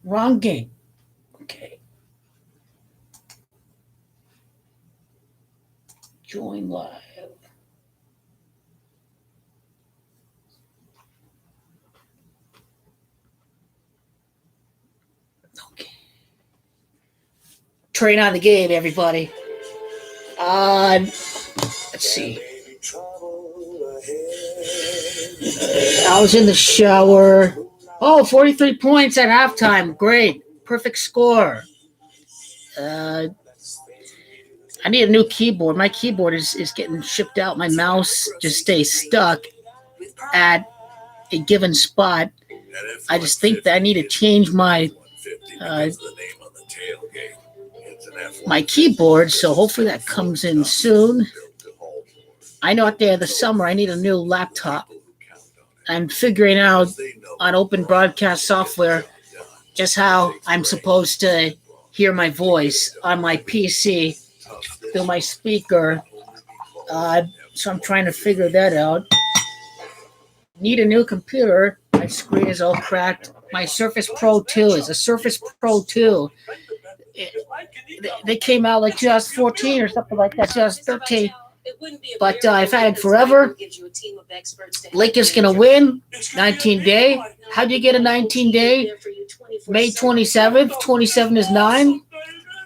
Wrong game. Okay. Join live. Okay. Train on the game, everybody. Let's see. I was in the shower. Oh, 43 points at halftime. Great. Perfect score. I need a new keyboard. My keyboard is getting shipped out. My mouse just stays stuck at a given spot. I just think that I need to change my keyboard, so hopefully that comes in soon. I know at the end of the summer I need a new laptop. I'm figuring out on open broadcast software just how I'm supposed to hear my voice on my PC through my speaker. So I'm trying to figure that out. Need a new computer. My screen is all cracked. My Surface Pro 2 is a Surface Pro 2. They came out like 2014 or something like that, 2013. But I've had it forever. Lakers gonna win. 19-day. How do you get a 19-day? May 27th. 27 is 9.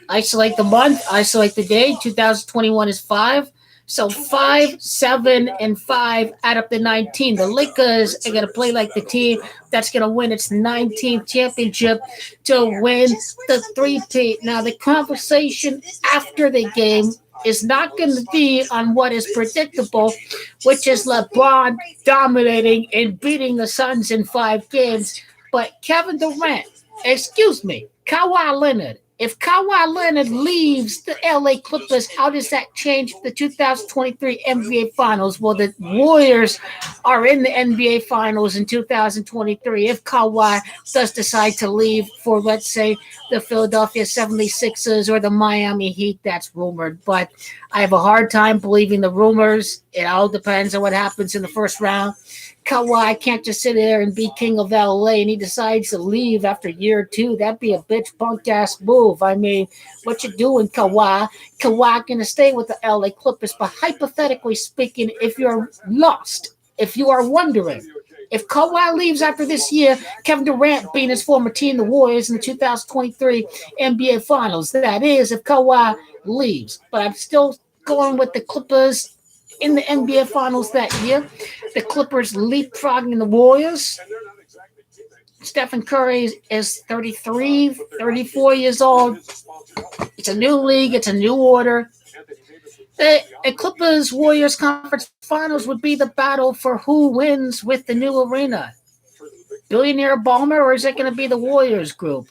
Isolate the month. Isolate the day. 2021 is 5. So 5, 7, and 5 add up to 19. The Lakers are going to play like the team that's going to win its 19th championship to win the three-peat. Now, the conversation after the game is not going to be on what is predictable, which is LeBron dominating and beating the Suns in 5 games. But Kevin Durant, Kawhi Leonard, if Kawhi Leonard leaves the LA Clippers, how does that change the 2023 NBA Finals? Well, the Warriors are in the NBA Finals in 2023 if Kawhi does decide to leave for, let's say, the Philadelphia 76ers or the Miami Heat. That's rumored. But I have a hard time believing the rumors. It all depends on what happens in the first round. Kawhi can't just sit there and be king of LA, and he decides to leave after year 2. That'd be a bitch punk ass move. I mean, what you doing, Kawhi? Kawhi gonna stay with the LA Clippers, but hypothetically speaking, if you're lost, if you are wondering, if Kawhi leaves after this year, Kevin Durant being his former team, the Warriors, in the 2023 NBA Finals. That is, if Kawhi leaves. But I'm still going with the Clippers in the NBA Finals that year. The Clippers leapfrogging the Warriors. Stephen Curry is 33, 34 years old. It's a new league. It's a new order. The Clippers Warriors Conference Finals would be the battle for who wins with the new arena. Billionaire Balmer, or is it going to be the Warriors group?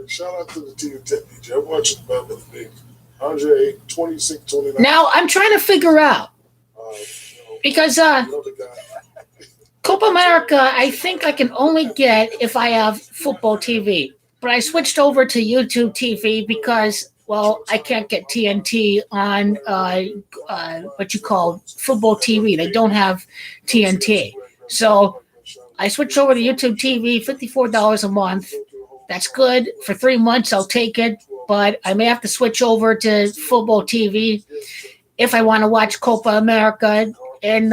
Shout out to the team DJ. I'm watching the Battle of the Big. 108, 26, 29. Now, I'm trying to figure out, because Copa America, I think I can only get if I have football TV. But I switched over to YouTube TV because, well, I can't get TNT on what you call football TV. They don't have TNT. So I switched over to YouTube TV, $54 a month. That's good. For 3 months, I'll take it. But I may have to switch over to football TV if I want to watch Copa America in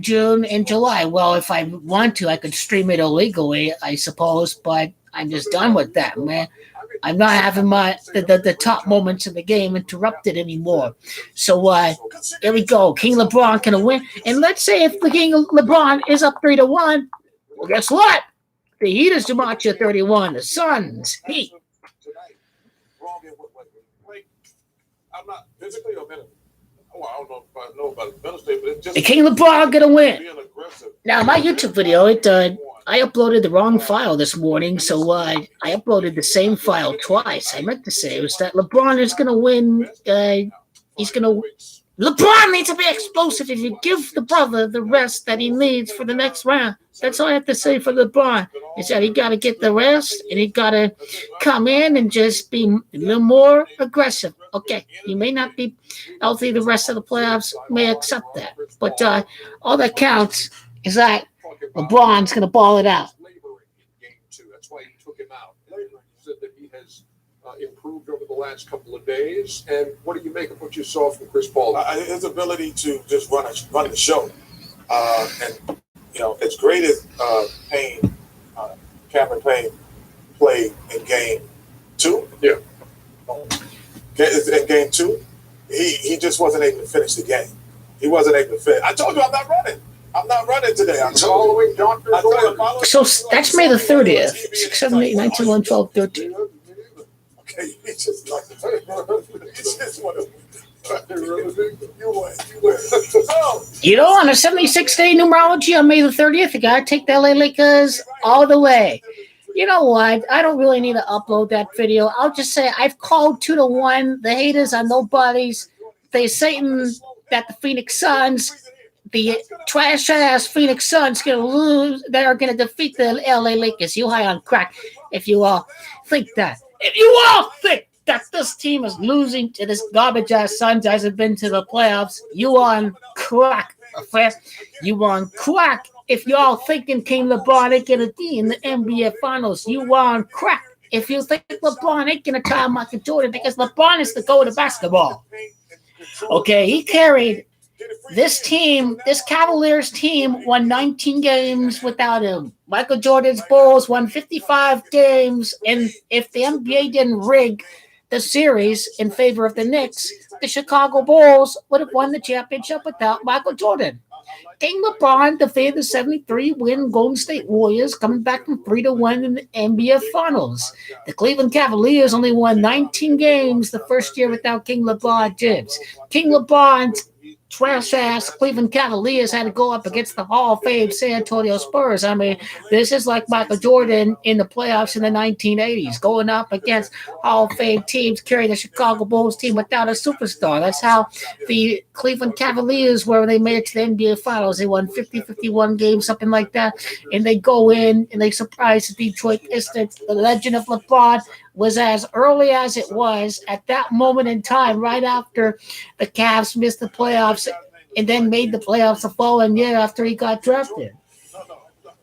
June and July. Well, if I want to, I could stream it illegally, I suppose. But I'm just done with that, man. I'm not having the top moments of the game interrupted anymore. So here we go. King LeBron gonna win. And let's say if the King LeBron is up 3-1, well, guess what? The Heat is to match at 31. The Suns, Heat. I'm not physically or mentally. Oh, I don't know if I know about the mental state, but it's just the King LeBron gonna win. Now, my YouTube video, I uploaded the wrong file this morning, so I uploaded the same file twice. I meant to say it was that LeBron is gonna win. LeBron needs to be explosive if you give the brother the rest that he needs for the next round. That's all I have to say for LeBron. Is that he got to get the rest and he got to come in and just be a little more aggressive. Okay, he may not be healthy the rest of the playoffs, may accept that. But all that counts is that LeBron's going to ball it out. Laboring in game 2. That's why he took him out. He said that he has improved over the last couple of days. And what do you make of what you saw from Chris Paul? His ability to just run the show. And, as great as Cameron Payne played in game 2. Yeah. In game 2, he just wasn't able to finish the game. He wasn't able to finish. I told you I'm not running. I'm not running today. I'm following Dr. So that's May the 30th. 6, 7, 8, 9, 10, 11, 12, 13. Okay, he just like it's just one of on a 76-day numerology on May the 30th, you got to take the LA Lakers all the way. You know what? I don't really need to upload that video. I'll just say I've called 2-1. The haters are nobodies. They're Satan that the Phoenix Suns, the trash-ass Phoenix Suns, going to lose. They are going to defeat the LA Lakers. You high on crack if you all think that. If you all think that this team is losing to this garbage-ass Suns hasn't been to the playoffs, you on crack. You on crack. If y'all thinking King LeBron ain't gonna be in the NBA Finals, you on crack. If you think LeBron ain't gonna tie Michael Jordan, because LeBron is the GOAT of basketball. Okay, he carried this team, this Cavaliers team won 19 games without him. Michael Jordan's Bulls won 55 games, and if the NBA didn't rig the series in favor of the Knicks, the Chicago Bulls would have won the championship without Michael Jordan. King LeBron defeated the 73-win Golden State Warriors, coming back from 3-1 in the NBA Finals. The Cleveland Cavaliers only won 19 games the first year without King LeBron James. King LeBron's trash-ass Cleveland Cavaliers had to go up against the Hall of Fame San Antonio Spurs. I mean, this is like Michael Jordan in the playoffs in the 1980s, going up against Hall of Fame teams, carrying the Chicago Bulls team without a superstar. That's how the Cleveland Cavaliers were when they made it to the NBA Finals. They won 50, 51 games, something like that, and they go in and they surprise the Detroit Pistons. The legend of LeBron was as early as it was at that moment in time, right after the Cavs missed the playoffs and then made the playoffs the following year after he got drafted.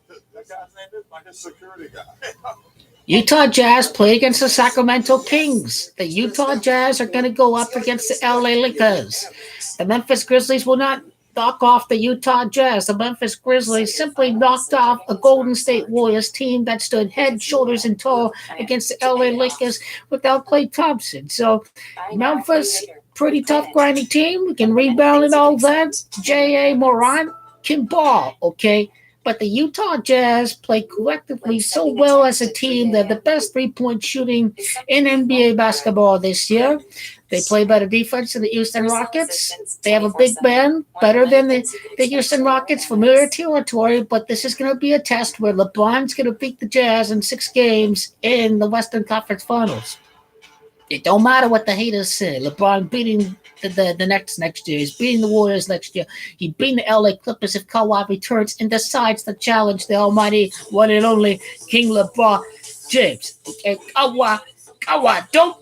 That guy's name is like a security guy. Utah Jazz play against the Sacramento Kings. The Utah Jazz are going to go up against the LA Lakers. The Memphis Grizzlies will not knock off the Utah Jazz. The Memphis Grizzlies simply knocked off a Golden State Warriors team that stood head, shoulders, and toe against the LA Lakers without Klay Thompson. So Memphis, pretty tough, grinding team. Can rebound and all that. J.A. Moran can ball, okay? But the Utah Jazz play collectively so well as a team. They're the best three-point shooting in NBA basketball this year. They play better defense than the Houston Rockets. They have a big man, better than the Houston Rockets, familiar territory, but this is going to be a test where LeBron's going to beat the Jazz in 6 games in the Western Conference Finals. It don't matter what the haters say. LeBron beating the Nets next year. He's beating the Warriors next year. He beating the LA Clippers if Kawhi returns and decides to challenge the almighty one and only King LeBron James. Okay, Kawhi, don't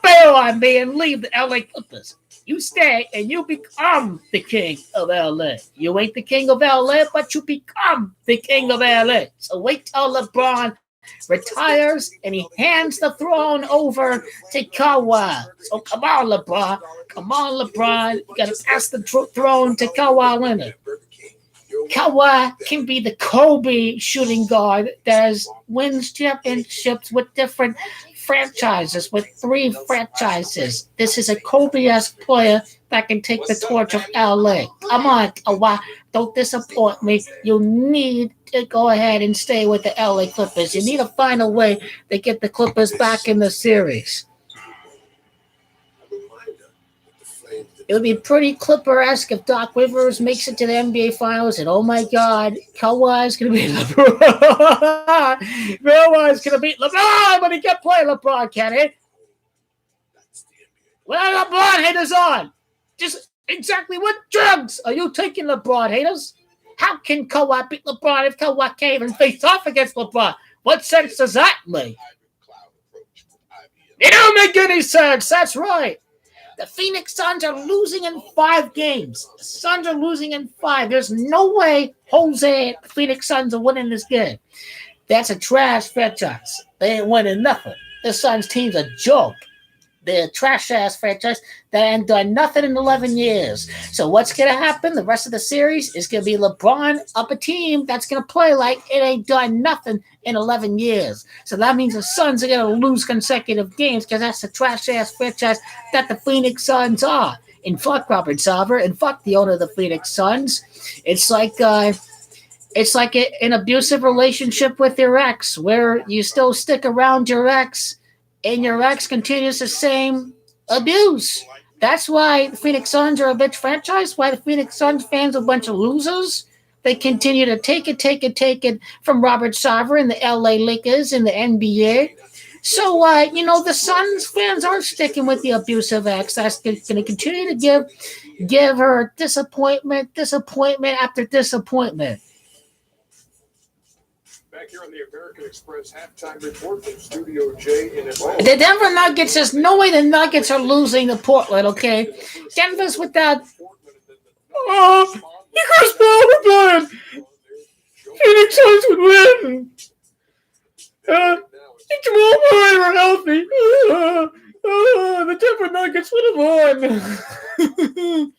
bail on me and leave the LA Clippers. You stay and you become the king of LA. You ain't the king of LA, but you become the king of LA. So wait till LeBron retires and he hands the throne over to Kawhi. So come on, LeBron. Come on, LeBron. You got to pass the throne to Kawhi Leonard. Kawhi can be the Kobe shooting guard that wins championships with different franchises, with 3 franchises. This is a Kobe-esque player that can take the torch of LA. Come on, Kawhi. Don't disappoint me. You need to go ahead and stay with the LA Clippers. You need to find a way to get the Clippers back in the series. It would be pretty Clipper-esque if Doc Rivers makes it to the NBA Finals, and oh my God, Kawhi's going to beat LeBron. Kawhi's going to beat LeBron, but he can't play LeBron, can he? Well, LeBron haters on. Just exactly what drugs are you taking, LeBron haters? How can Kawhi beat LeBron if Kawhi can't even face off against LeBron? What sense does that make? It don't make any sense. That's right. The Phoenix Suns are losing in 5 games. The Suns are losing in 5. There's no way Jose the Phoenix Suns are winning this game. That's a trash franchise. They ain't winning nothing. The Suns team's a joke. They're a trash-ass franchise that ain't done nothing in 11 years. So what's going to happen? The rest of the series is going to be LeBron up a team that's going to play like it ain't done nothing in 11 years. So that means the Suns are going to lose consecutive games because that's the trash-ass franchise that the Phoenix Suns are. And fuck Robert Sarver and fuck the owner of the Phoenix Suns. It's like an abusive relationship with your ex where you still stick around your ex and your ex continues the same abuse. That's why the Phoenix Suns are a bitch franchise, why the Phoenix Suns fans are a bunch of losers. They continue to take it from Robert Sarver and the LA Lakers and the NBA. So, the Suns fans are sticking with the abusive ex. That's going to continue to give her disappointment after disappointment. Back here on the American Express halftime report from Studio J in Atlanta. The Denver Nuggets, there's no way the Nuggets are losing to Portland, okay? Denver's without... Oh, Chris Paul would win. Phoenix Suns would win. Jamal Murray were healthy. The Denver Nuggets would have won.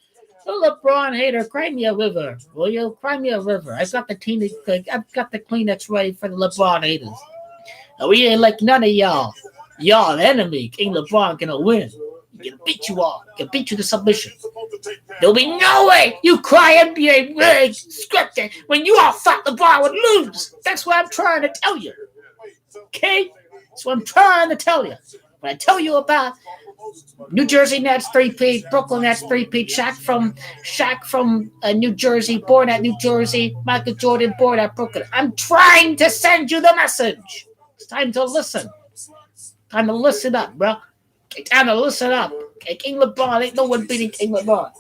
LeBron hater, cry me a river. Will you cry me a river? I've got the Kleenex ready for the LeBron haters. And we ain't like none of y'all. Y'all the enemy. King LeBron gonna win. He can beat you all. He can beat you to submission. There'll be no way you cry NBA scripted when you all thought LeBron would lose. That's what I'm trying to tell you. Okay? That's what I'm trying to tell you. When I tell you about New Jersey Nets 3-peat, Brooklyn Nets 3-peat, Shaq from New Jersey, born at New Jersey, Michael Jordan, born at Brooklyn. I'm trying to send you the message. It's time to listen. Time to listen up, bro. It's time to listen up. Okay, King LeBron, ain't no one beating King LeBron.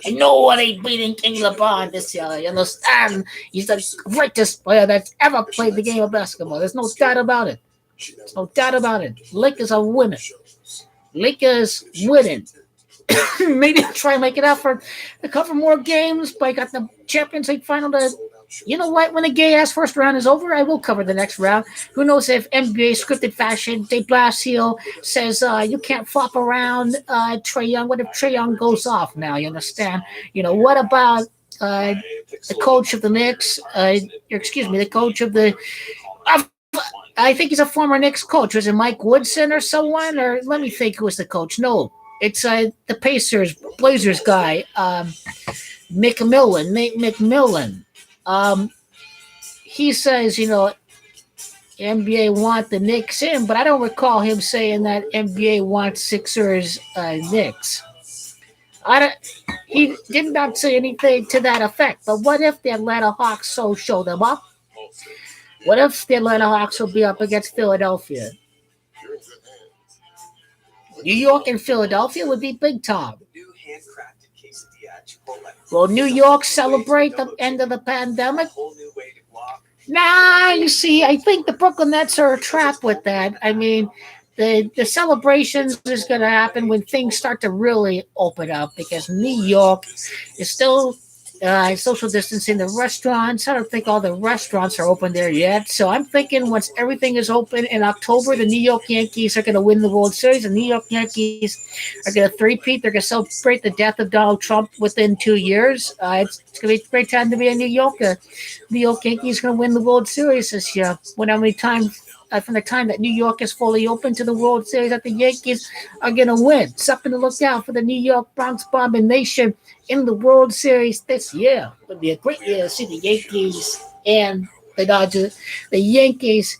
And no one ain't beating King LeBron this year. You understand? He's the greatest player that's ever played the game of basketball. There's no doubt about it. There's no doubt about it. Lakers are winning. Lakers winning. Maybe I'll try and make it out for a couple more games, but I got the Champions League final to... You know what? When the gay-ass first round is over, I will cover the next round. Who knows if NBA scripted fashion, De Blasio says you can't flop around Trae Young. What if Trae Young goes off now? You understand? What about the coach of the Knicks? The coach of the... I think he's a former Knicks coach. Was it Mike Woodson or someone? Or let me think who was the coach. No, it's the Pacers, Blazers guy, Nate McMillan. He says, NBA want the Knicks in, but I don't recall him saying that NBA wants Sixers Knicks. He did not say anything to that effect. But what if the Atlanta Hawks show them up? What if the Atlanta Hawks will be up against Philadelphia? New York and Philadelphia would be big time. Will New York celebrate the end of the pandemic? Nah, you see, I think the Brooklyn Nets are a trap with that. I mean, the celebrations is going to happen when things start to really open up because New York is still social distancing. The restaurants, I don't think all the restaurants are open there yet. So I'm thinking once everything is open in October, the New York Yankees are going to win the World Series. The New York Yankees are going to three-peat. They're going to celebrate the death of Donald Trump within 2 years. It's going to be a great time to be a New Yorker. New York Yankees are going to win the World Series this year. From the time that New York is fully open to the World Series, that the Yankees are going to win. Something to look out for the New York Bronx Bombing Nation in the World Series this year. It would be a great year to see the Yankees and the Dodgers, the Yankees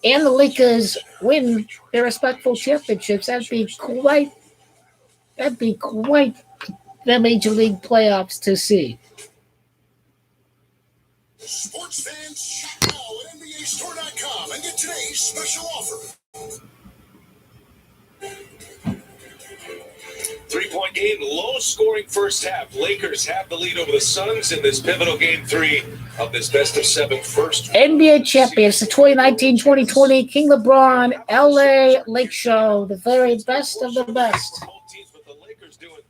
and the Lakers win their respectful championships. That'd be quite the Major League playoffs to see. Sports fans, shop now at NBAStore.com and get today's special offer. 3-point game, low-scoring first half. Lakers have the lead over the Suns in this pivotal Game 3 of this best-of-7 first. NBA champions, the 2019-2020 King LeBron LA Lake Show, the very best of the best. Both teams with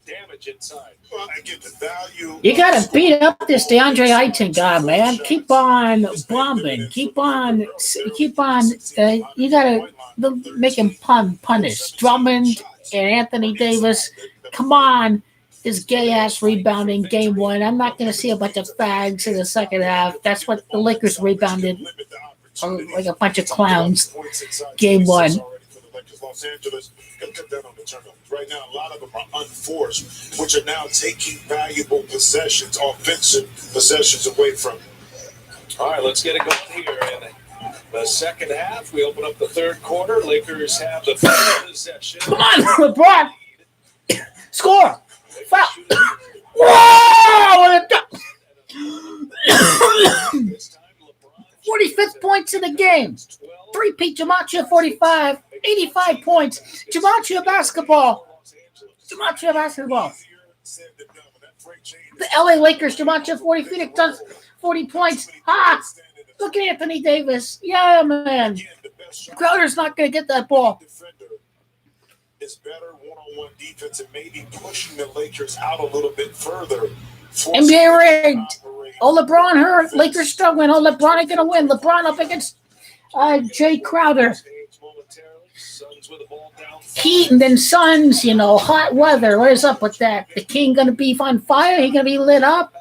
damage inside. Well, I get the value. You gotta beat up this DeAndre Ayton guy, man. Keep on bombing. Keep on. You gotta make him punish. Drummond and Anthony Davis. Come on. This gay ass rebounding game one. I'm not gonna see a bunch of fags in the second half. That's what the Lakers rebounded like a bunch of clowns. Game one. Los Angeles, cut down on the turnovers. Right now, a lot of them are unforced, which are now taking valuable possessions, offensive possessions away from you. All right, let's get it going here in the second half. We open up the third quarter. Lakers have the first possession. Come on, LeBron. Score. Foul. Whoa! What a duck. 45th points in the game. 3-peat Gematria 45. 85 points. Gematria basketball. Gematria basketball. The LA Lakers, Gematria 40. Phoenix Suns 40 points. Ah! Look at Anthony Davis. Yeah, man. Crowder's not going to get that ball. It's better one-on-one defense and maybe pushing the Lakers out a little bit further. NBA rigged. Oh, LeBron hurt. Lakers struggling. Oh, LeBron ain't going to win. LeBron up against Jay Crowder. Heat and then Suns, hot weather. What is up with that? The King going to be on fire? He going to be lit up?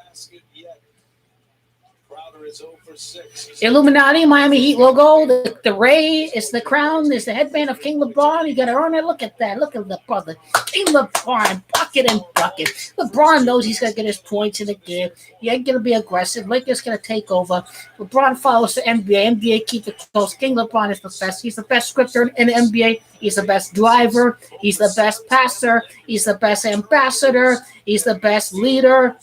Illuminati, Miami Heat logo. The Ray is the crown. Is the headband of King LeBron. You got to earn it. Look at that. Look at the brother. King LeBron. Bucket and bucket. LeBron knows he's going to get his points in the game. He ain't going to be aggressive. Lakers going to take over. LeBron follows the NBA. NBA keeps it close. King LeBron is the best. He's the best scripter in the NBA. He's the best driver. He's the best passer. He's the best ambassador. He's the best leader.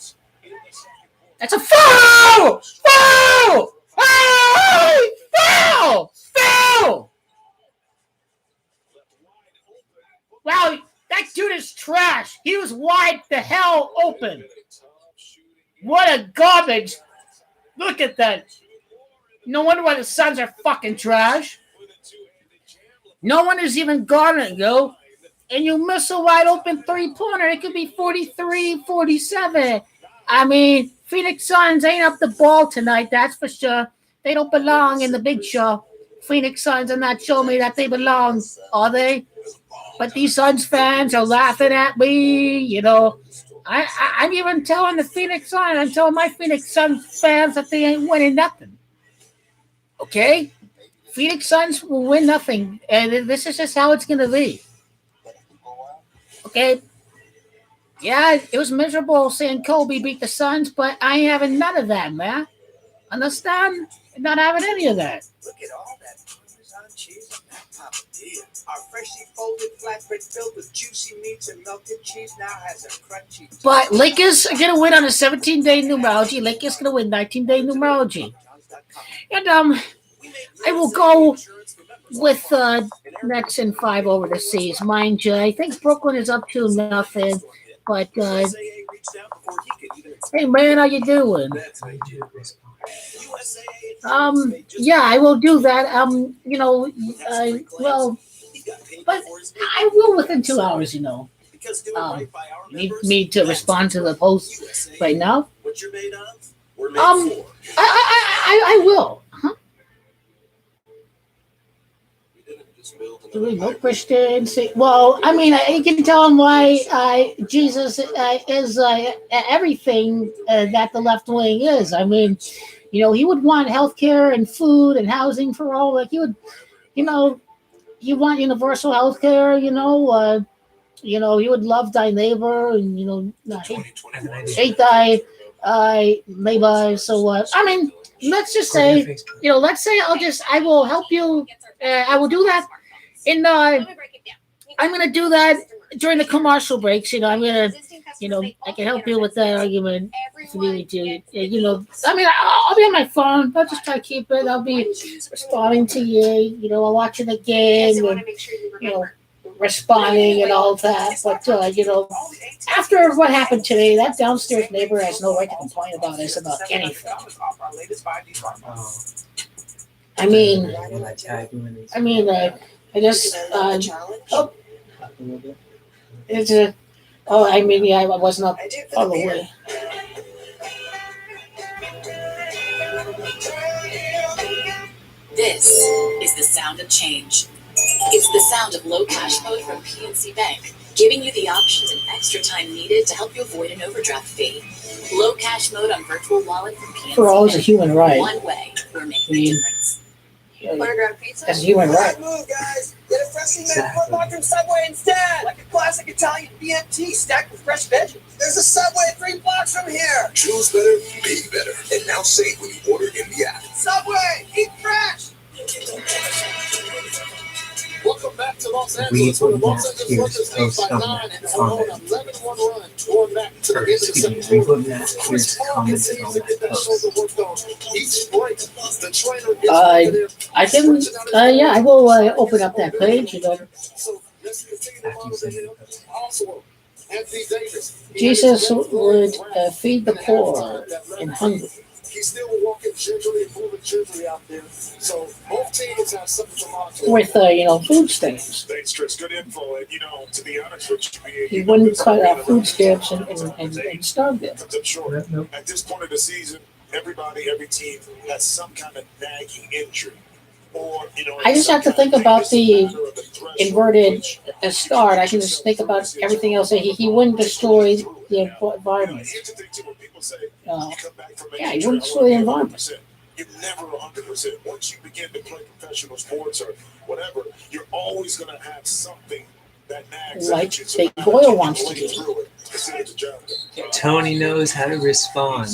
That's a foul! Foul! Foul! Foul! Foul! Wow, that dude is trash. He was wide the hell open. What a garbage. Look at that. No wonder why the Suns are fucking trash. No one is even guarding, yo. And you miss a wide open three-pointer. It could be 43, 47. I mean, Phoenix Suns ain't up the ball tonight, that's for sure. They don't belong in the big show. Phoenix Suns are not showing me that they belong, are they? But these Suns fans are laughing at me, I'm even telling the Phoenix Suns, I'm telling my Phoenix Suns fans that they ain't winning nothing. Okay? Phoenix Suns will win nothing, and this is just how it's going to be. Okay? Yeah, it was miserable seeing Kobe beat the Suns, but I ain't having none of that, man. Understand? Not having any of that. Look at all that Parmesan cheese on that papadilla. Our freshly folded flatbread filled with juicy meats and melted cheese now has a crunchy. But Lakers are going to win on a 17-day numerology. Lakers going to win 19-day numerology. And I will go with Nets in 5 over the seas. Mind you, I think Brooklyn is up 2-0. But, hey, man, how you doing? Yeah, I will do that. But I will within 2 hours, You need me to respond to the post right now? I will. Huh? Do we know Christians? Well, I mean, you can tell them why Jesus is everything that the left wing is. I mean, he would want healthcare and food and housing for all. Like he would, you want universal healthcare. He would love thy neighbor and hate thy neighbor. So I mean, let's just say, I will help you. I will do that. And I'm going to do that during the commercial breaks. I'm going to, I can help you with that argument if you need to. I mean, I'll be on my phone. I'll just try to keep it. I'll be responding to you, watching the game and, responding and all that. But, after what happened today, that downstairs neighbor has no right to complain about us about anything. I guess it's Oh, I mean, yeah, I wasn't up I do for all the the beer. way. This is the sound of change. It's the sound of low cash mode from PNC Bank, giving you the options and extra time needed to help you avoid an overdraft fee. Low cash mode on virtual wallet from PNC For all is a Bank. human right. One way, we're making a mean, difference. Butterground pizza? That's a human right. Good move, guys. Get a freshly made Exactly. footlong from Subway instead. Like a classic Italian BMT stacked with fresh veggies. There's a Subway 3 blocks from here. Choose better, be better. And now save when you order in the app. Subway, eat fresh. Welcome back to Los Read Angeles, where the what Los Matt Angeles Pierce Lakers lead posts by on 9 that and are on an comment. 11-1 run toward back to the Or, end of the excuse second me, quarter. read what Matt Chris Pierce Paul commented continues on to that get that post. shoulder worked on. Each break, the trainer gets I negative, can, stretching out his yeah, I legs, will trying to open get up that some page. You know, momentum. So let's continue to After you monitor send him. it, that's Also, Anthony Davis. He Jesus had his would red feed the flag poor at halftime that led and to- hungry. He's still walking gingerly and moving gingerly out there. So both teams have something to monitor. With food stamps. Thanks, Tris. Good info. And, to be honest with you, He wouldn't cut out food stamps and starve them. comes up short. Nope, nope. At this point of the season, every team has some kind of nagging injury. Or, I just have to think about the inverted start. I can just think about everything else. He wouldn't destroy the environment. Here's the thing, too, when people say Uh, you come back from an yeah, you injury, wouldn't I destroy wanna the be environment. 100%. You're never 100%. Once you begin to play professional sports or whatever, you're always going to have something that nags Like at you. So Big you Boyle gotta wants to blade do. through it. It's a job. Tony knows how to respond.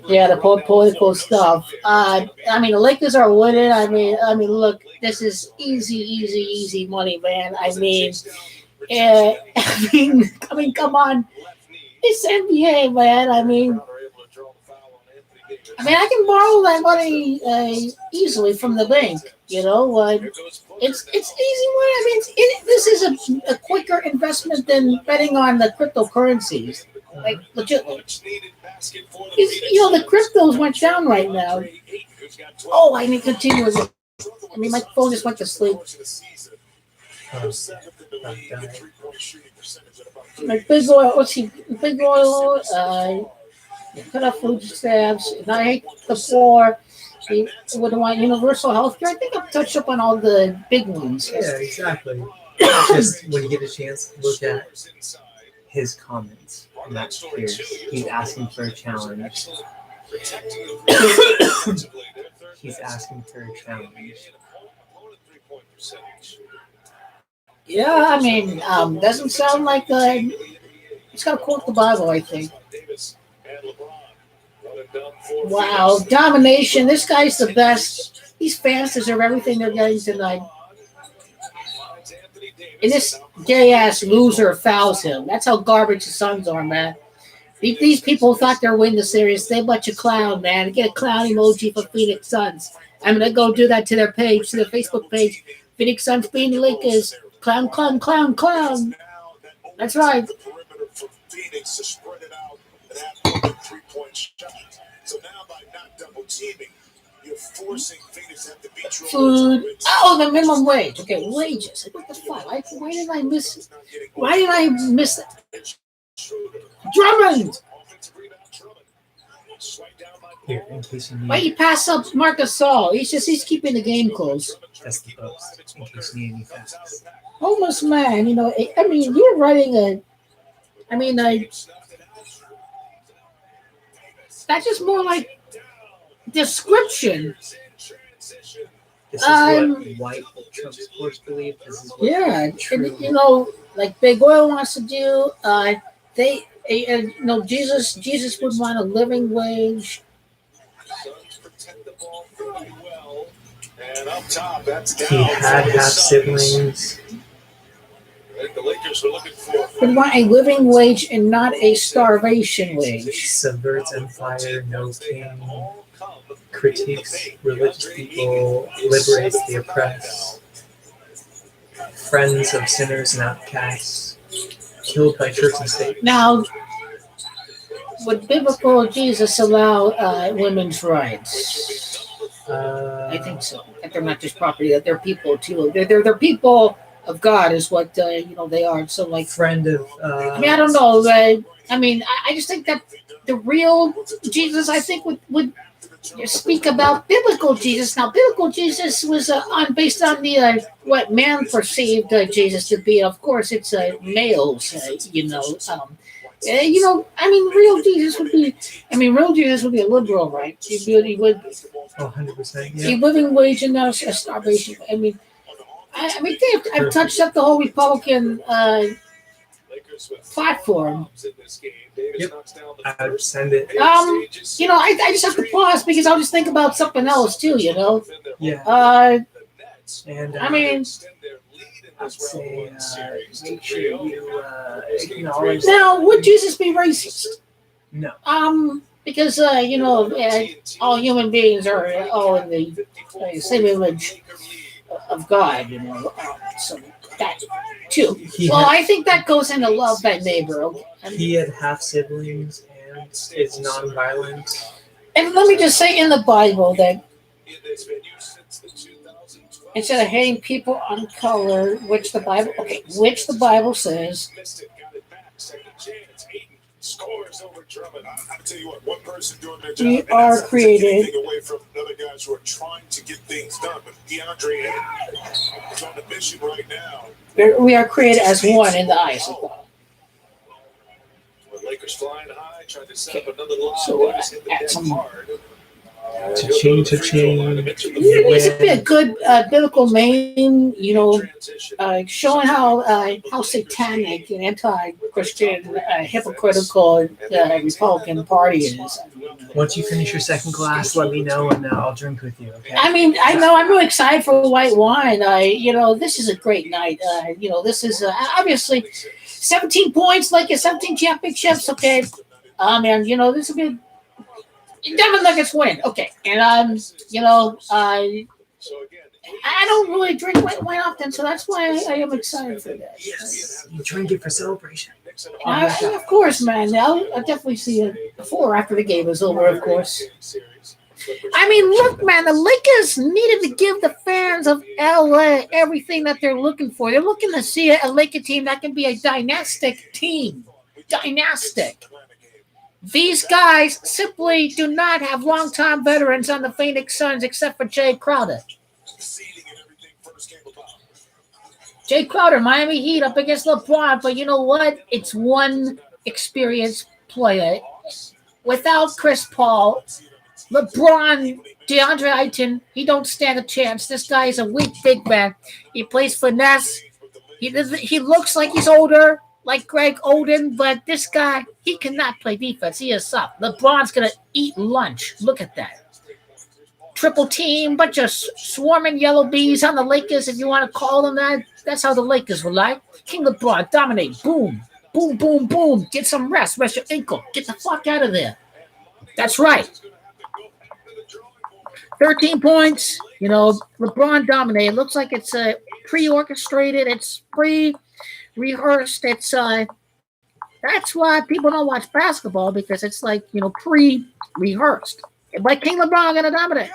Yeah, the political stuff. I mean, the Lakers are winning. I mean, look, this is easy money, man. I mean, come on, it's NBA, man. I mean, I can borrow that money easily from the bank. It's easy money. I mean, this is a quicker investment than betting on the cryptocurrencies. Like legitimately. The cryptos went down right now. Oh, I need to continue with it. I mean, my phone just went to sleep. Like Big Oil, what's he? Big Oil, cut off food stamps. And I hate the poor. He wouldn't want universal health care. I think I've touched up on all the big ones. Yeah, exactly. Just when you get a chance, look at his comments. Matt Pierce. He's asking for a challenge. He's asking for a challenge. Yeah, I mean, doesn't sound like it's got to quote the Bible, I think. Wow, domination. This guy's the best. These fans deserve everything they're getting tonight. And this gay-ass loser fouls him. That's how garbage the Suns are, man. These people thought they're winning the series. They bunch of clown, man. Get a clown emoji for Phoenix Suns. I'm going to go do that to their page, to their Facebook page. Phoenix Suns beating the Lakers. Clown. That's right. Phoenix to spread it out and have 3-point shots. So now by not double teaming, you're forcing Phoenix to have to beat you. Food. Oh, the minimum wage. Okay, wages. What the fuck? Why did I miss that? Drummond. Here, in case you need Why you pass up Marcus Gasol? He's keeping the game close. that's the post. In case you need any facts. Homeless man, I mean, you're writing that's just more like description. This is Um, what white Trump supporters believe. This is what Yeah, true. and, like Big Oil wants to do. Jesus would want a living wage. And up top, that's He down. had half siblings. The Lakers are looking for Would want a living wage and not a starvation wage. Subverts empire, no king. Critiques religious people, liberates the oppressed. Friends of sinners and outcasts. Killed by church and state. Now, would biblical Jesus allow women's rights? I think so. That they're not just property; that they're people too. They're people of God is what they are. So like, Friend of. I mean, I don't know. I mean, I just think that the real Jesus, I think, would speak about biblical Jesus. Now, biblical Jesus was based on the what man perceived Jesus to be. Of course, it's males. I mean, real Jesus would be. I mean, real Jesus would be a liberal, right? He would. 100%. A Yeah. living wage and not a starvation. I mean, I've touched up the whole Republican platform. Yep. I would send it. I just have to pause because I'll just think about something else too. Yeah. And I mean, I'd say make sure you acknowledge. now would Jesus be racist? No. Because all human beings are all in the same image of God. So that too. I think that goes into love thy neighbor. Okay? He had half siblings and is non-violent. And let me just say in the Bible that instead of hating people on color, which the Bible says, I tell you what, one person doing their job, we and are that's created. taking away from other guys who are trying to get things done. But DeAndre is on the mission right now. We are created as one in the eyes of God. Lakers flying high, trying to set up another lob. So, Davis hit the deck hard. Cha-ching, cha-ching. It needs to be a good biblical name, showing how satanic and anti-Christian, hypocritical Republican Party is. Once you finish your second glass, let me know and I'll drink with you. Okay. I mean, I know I'm really excited for white wine. This is a great night. This is obviously 17 points, like 17 championships. Okay, man, this will be. Denver Nuggets win. Okay, and I don't really drink white wine often, so that's why I am excited for that. Yes, you drink it for celebration. Of course, man. I'll definitely see it before or after the game is over, of course. I mean, look, man, the Lakers needed to give the fans of LA everything that they're looking for. They're looking to see a Laker team that can be a dynastic team. Dynastic. These guys simply do not have longtime veterans on the Phoenix Suns except for Jay Crowder. Jay Crowder, Miami Heat up against LeBron, but you know what? It's one experienced player. Without Chris Paul, LeBron, DeAndre Ayton, he don't stand a chance. This guy is a weak big man. He plays finesse. He looks like he's older, like Greg Oden, but this guy, he cannot play defense. He is soft. LeBron's going to eat lunch. Look at that. Triple team, bunch of swarming yellow bees on the Lakers, if you want to call them that. That's how the Lakers were like. King LeBron, dominate. Boom. Boom, boom, boom. Get some rest. Rest your ankle. Get the fuck out of there. That's right. 13 points. LeBron dominated. It looks like it's pre-orchestrated. It's pre-rehearsed. It's that's why people don't watch basketball, because it's like, pre-rehearsed. But King LeBron gonna dominate.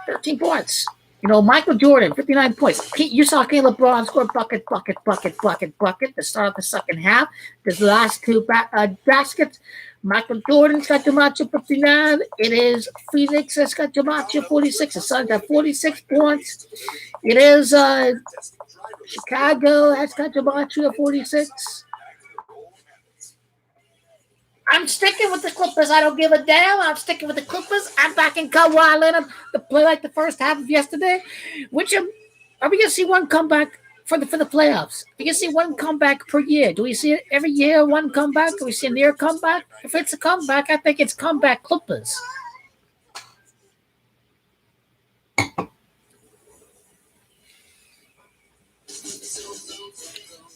13 points. Michael Jordan, 59 points. You saw King LeBron score bucket to start off the second half. The last two baskets. Michael Jordan's got Jamacha 59. It is Phoenix that's got Jamacha 46. The Suns got 46 points. It is Chicago that's got Jamacha 46. I'm sticking with the Clippers. I don't give a damn. I'm sticking with the Clippers. I'm backing Kawhi Leonard to play like the first half of yesterday. Are we going to see one comeback for the playoffs? We can see one comeback per year. Do we see it every year, one comeback? Do we see a near comeback? If it's a comeback, I think it's comeback Clippers.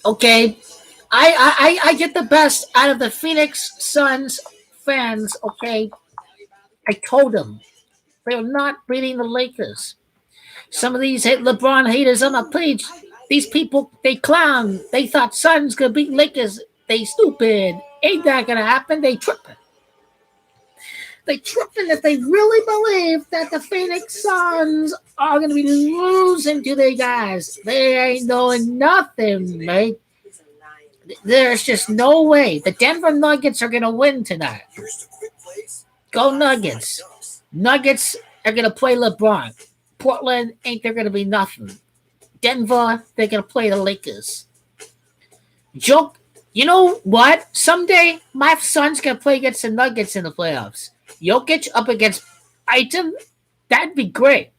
Okay. I get the best out of the Phoenix Suns fans, okay? I told them they're not beating the Lakers. Some of these LeBron haters on my page, these people, they clown. They thought Suns could beat Lakers. They stupid. Ain't that going to happen? They tripping. They tripping if they really believe that the Phoenix Suns are going to be losing to their guys. They ain't doing nothing, mate. There's just no way. The Denver Nuggets are going to win tonight. Go Nuggets. Nuggets are going to play LeBron. Portland ain't there going to be nothing. Denver, they're going to play the Lakers. Joke. You know what? Someday my son's going to play against the Nuggets in the playoffs. Jokic up against Aiton. That'd be great.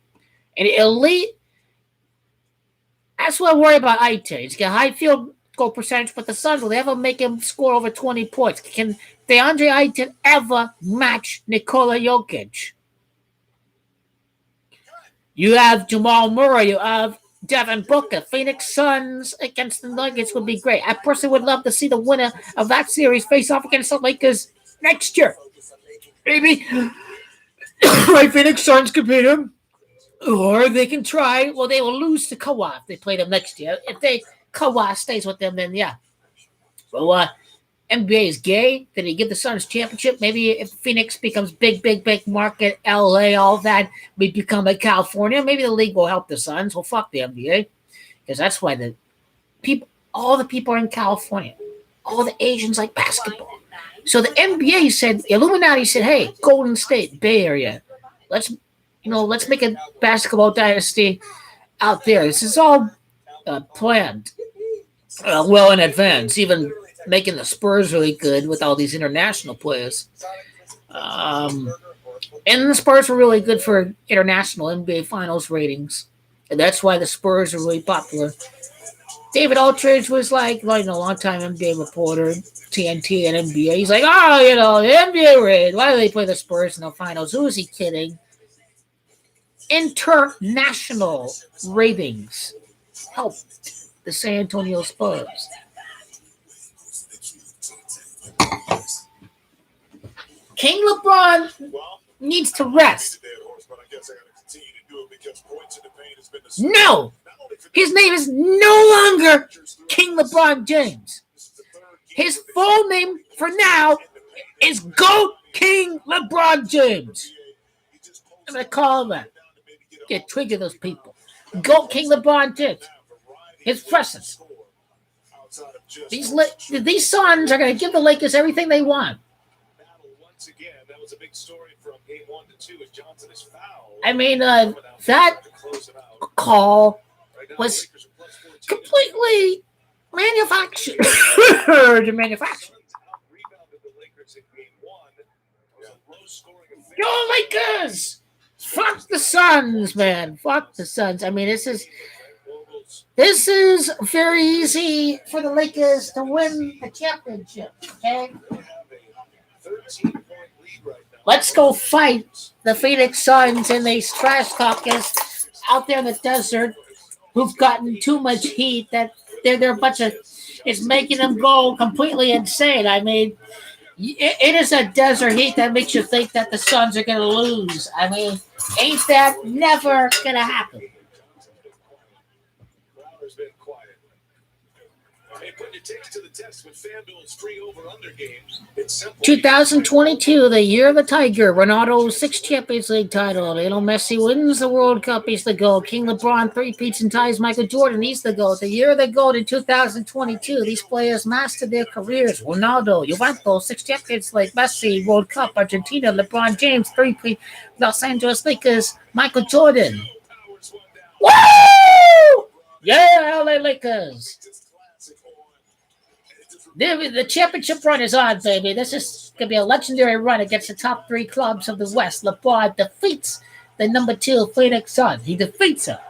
And elite. That's what I worry about Aiton. He's got high field goal percentage, but the Suns, will they ever make him score over 20 points? Can DeAndre Ayton ever match Nikola Jokic? You have Jamal Murray, you have Devin Booker. Phoenix Suns against the Nuggets would be great. I personally would love to see the winner of that series face off against the Lakers next year. Maybe my Phoenix Suns could beat them, or they can try. Well, they will lose to Kawhi if they play them next year. If Kawhi stays with them, then yeah. Well, NBA is gay. Did he give the Suns championship? Maybe if Phoenix becomes big market, LA, all that, we become like California. Maybe the league will help the Suns. Well, fuck the NBA, because that's why all the people are in California. All the Asians like basketball. So the NBA said, Illuminati said, hey, Golden State, Bay Area, let's make a basketball dynasty out there. This is all planned well in advance, even making the Spurs really good with all these international players. And the Spurs were really good for international NBA Finals ratings. And that's why the Spurs are really popular. David Aldridge was like a long-time NBA reporter, TNT and NBA. He's like, the NBA rating. Why do they play the Spurs in the finals? Who is he kidding? International ratings helped the San Antonio Spurs. King LeBron needs to rest. No! His name is no longer King LeBron James. His full name for now is GOAT King LeBron James. I'm going to call him that. Get trigger those people. GOAT King LeBron James. His presence. These Suns are going to give the Lakers everything they want. I mean, that call was completely manufactured. Go Lakers! Fuck the Suns, man. Fuck the Suns. I mean, this is very easy for the Lakers to win the championship. Okay, let's go fight the Phoenix Suns and these trash talkers out there in the desert who've gotten too much heat that they're a bunch of. It's making them go completely insane. I mean, it is a desert heat that makes you think that the Suns are going to lose. I mean, ain't that never going to happen? 2022, the year of the Tiger. Ronaldo's 6th Champions League title. Lionel Messi wins the World Cup. He's the GOAT. King LeBron 3 peats and ties. Michael Jordan, he's the GOAT. The year of the GOAT in 2022. These players mastered their careers. Ronaldo, Juventus, 6 Champions League. Messi, World Cup. Argentina, LeBron James, 3 peats. Los Angeles Lakers, Michael Jordan. Woo! Yeah, LA Lakers. The championship run is on, baby. This is going to be a legendary run against the top 3 clubs of the West. LeBron defeats the number 2 Phoenix Suns. He defeats them.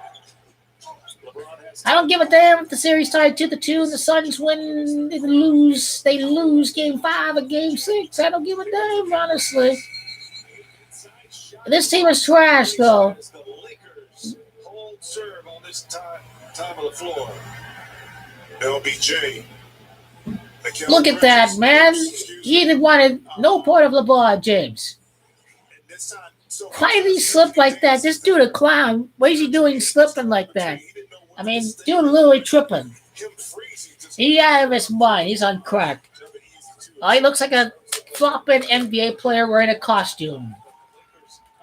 I don't give a damn if the series tied 2-2 and the Suns win, they lose game 5 or game 6. I don't give a damn, honestly. This team is trash, though. LBJ. Look at that, man. He didn't want no part of LeBron James. Why did he slip like that? This dude a clown. What is he doing slipping like that? I mean, dude literally tripping. He out of his mind. He's on crack. Oh, he looks like a flopping NBA player wearing a costume.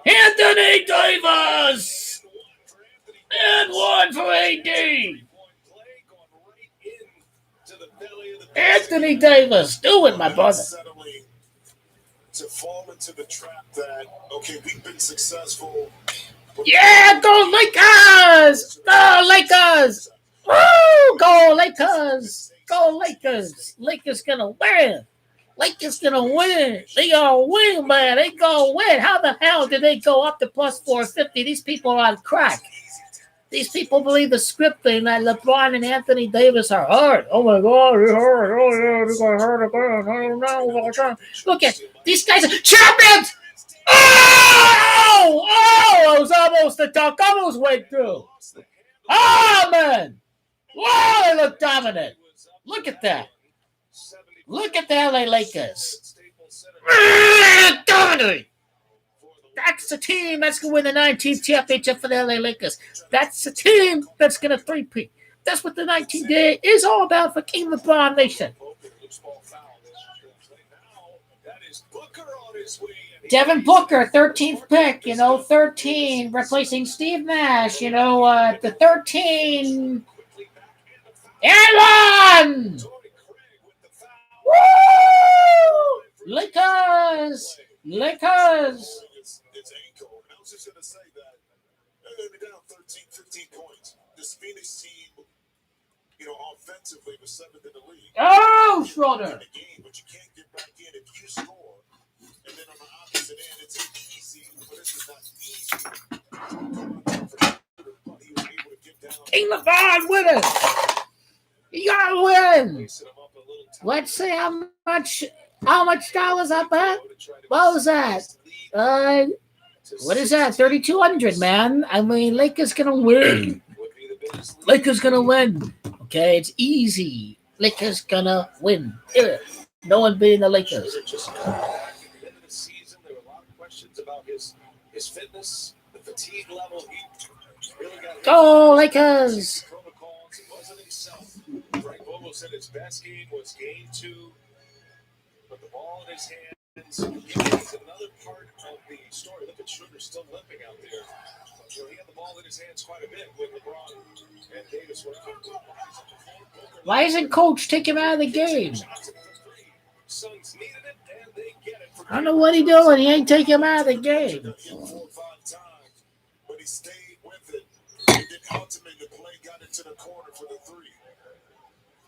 Anthony Davis! And one for AD. Anthony Davis, do it, my brother. Settling to fall into the trap that, okay, we've been successful. Yeah, go Lakers! Go Lakers! Woo! Go Lakers! Go Lakers! Lakers gonna win. Lakers gonna win. They gonna win, man. They gonna win. How the hell did they go up to plus 450? These people are on crack. These people believe the scripting that LeBron and Anthony Davis are hurt. Oh my God, he's hurt. Oh yeah, they're gonna hurt again. I don't know. Look at these guys are champions. Oh, it was almost the dunk. Almost went through. Oh man. Wow, they look dominant. Look at that. Look at the LA Lakers. Dominant. That's the team that's going to win the 19th championship for the LA Lakers. That's the team that's going to three-peat. That's what the 19th day is all about for King LeBron Nation. Devin Booker, 13th pick, 13, replacing Steve Nash, the 13. And one! Woo! Lakers! Lakers! It's ankle. And I was just going to say that they're going to be down 13, 15 points. This Phoenix team, offensively was 7th in the league. Oh, Schroeder. In the game, but you can't get back in if you score. And then on the opposite end, it's easy, but this is not easy. He was able to get down. King LeBron winning. You gotta win. Let's see how much dollars I bet. What was that? What is that? 3,200, man. I mean, Lakers gonna win. Lakers gonna win. Okay, it's easy. Lakers gonna win. Yeah. No one beating the Lakers. There were a lot of questions about his fitness, the fatigue level. He really got Go Lakers! protocols. It wasn't himself. Frank Vogel said his best game was game 2, but the ball in his hands. It's another part of the story. Look at Schroeder still limping out there. He had the ball in his hands quite a bit when LeBron and Davis were out. Why isn't Coach take him out of the game? Suns needed it, and they get it. I don't know what he's doing. He ain't taking him out of the game. 4 or 5 times, but he stayed with it. And then ultimately the play got into the corner for the 3.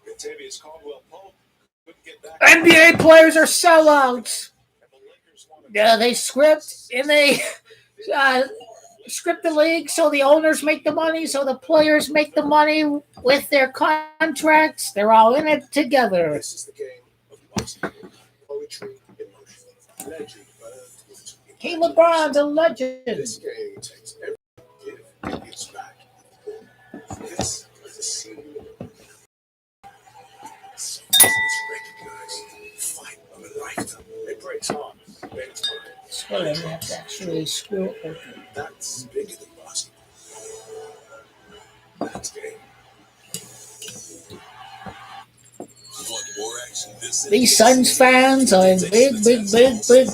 Contavious Caldwell-Pope couldn't get back. NBA players are sellouts. Yeah, they script and they script the league so the owners make the money, so the players make the money with their contracts. They're all in it together. This is the game of poetry in motion. Legend. King LeBron's a legend. This game takes every give and gives back. This is a scene. Recognized fight of a lifetime. It breaks heart. So they have to actually screw open. That's bigger than basketball. That's game. These Suns fans are in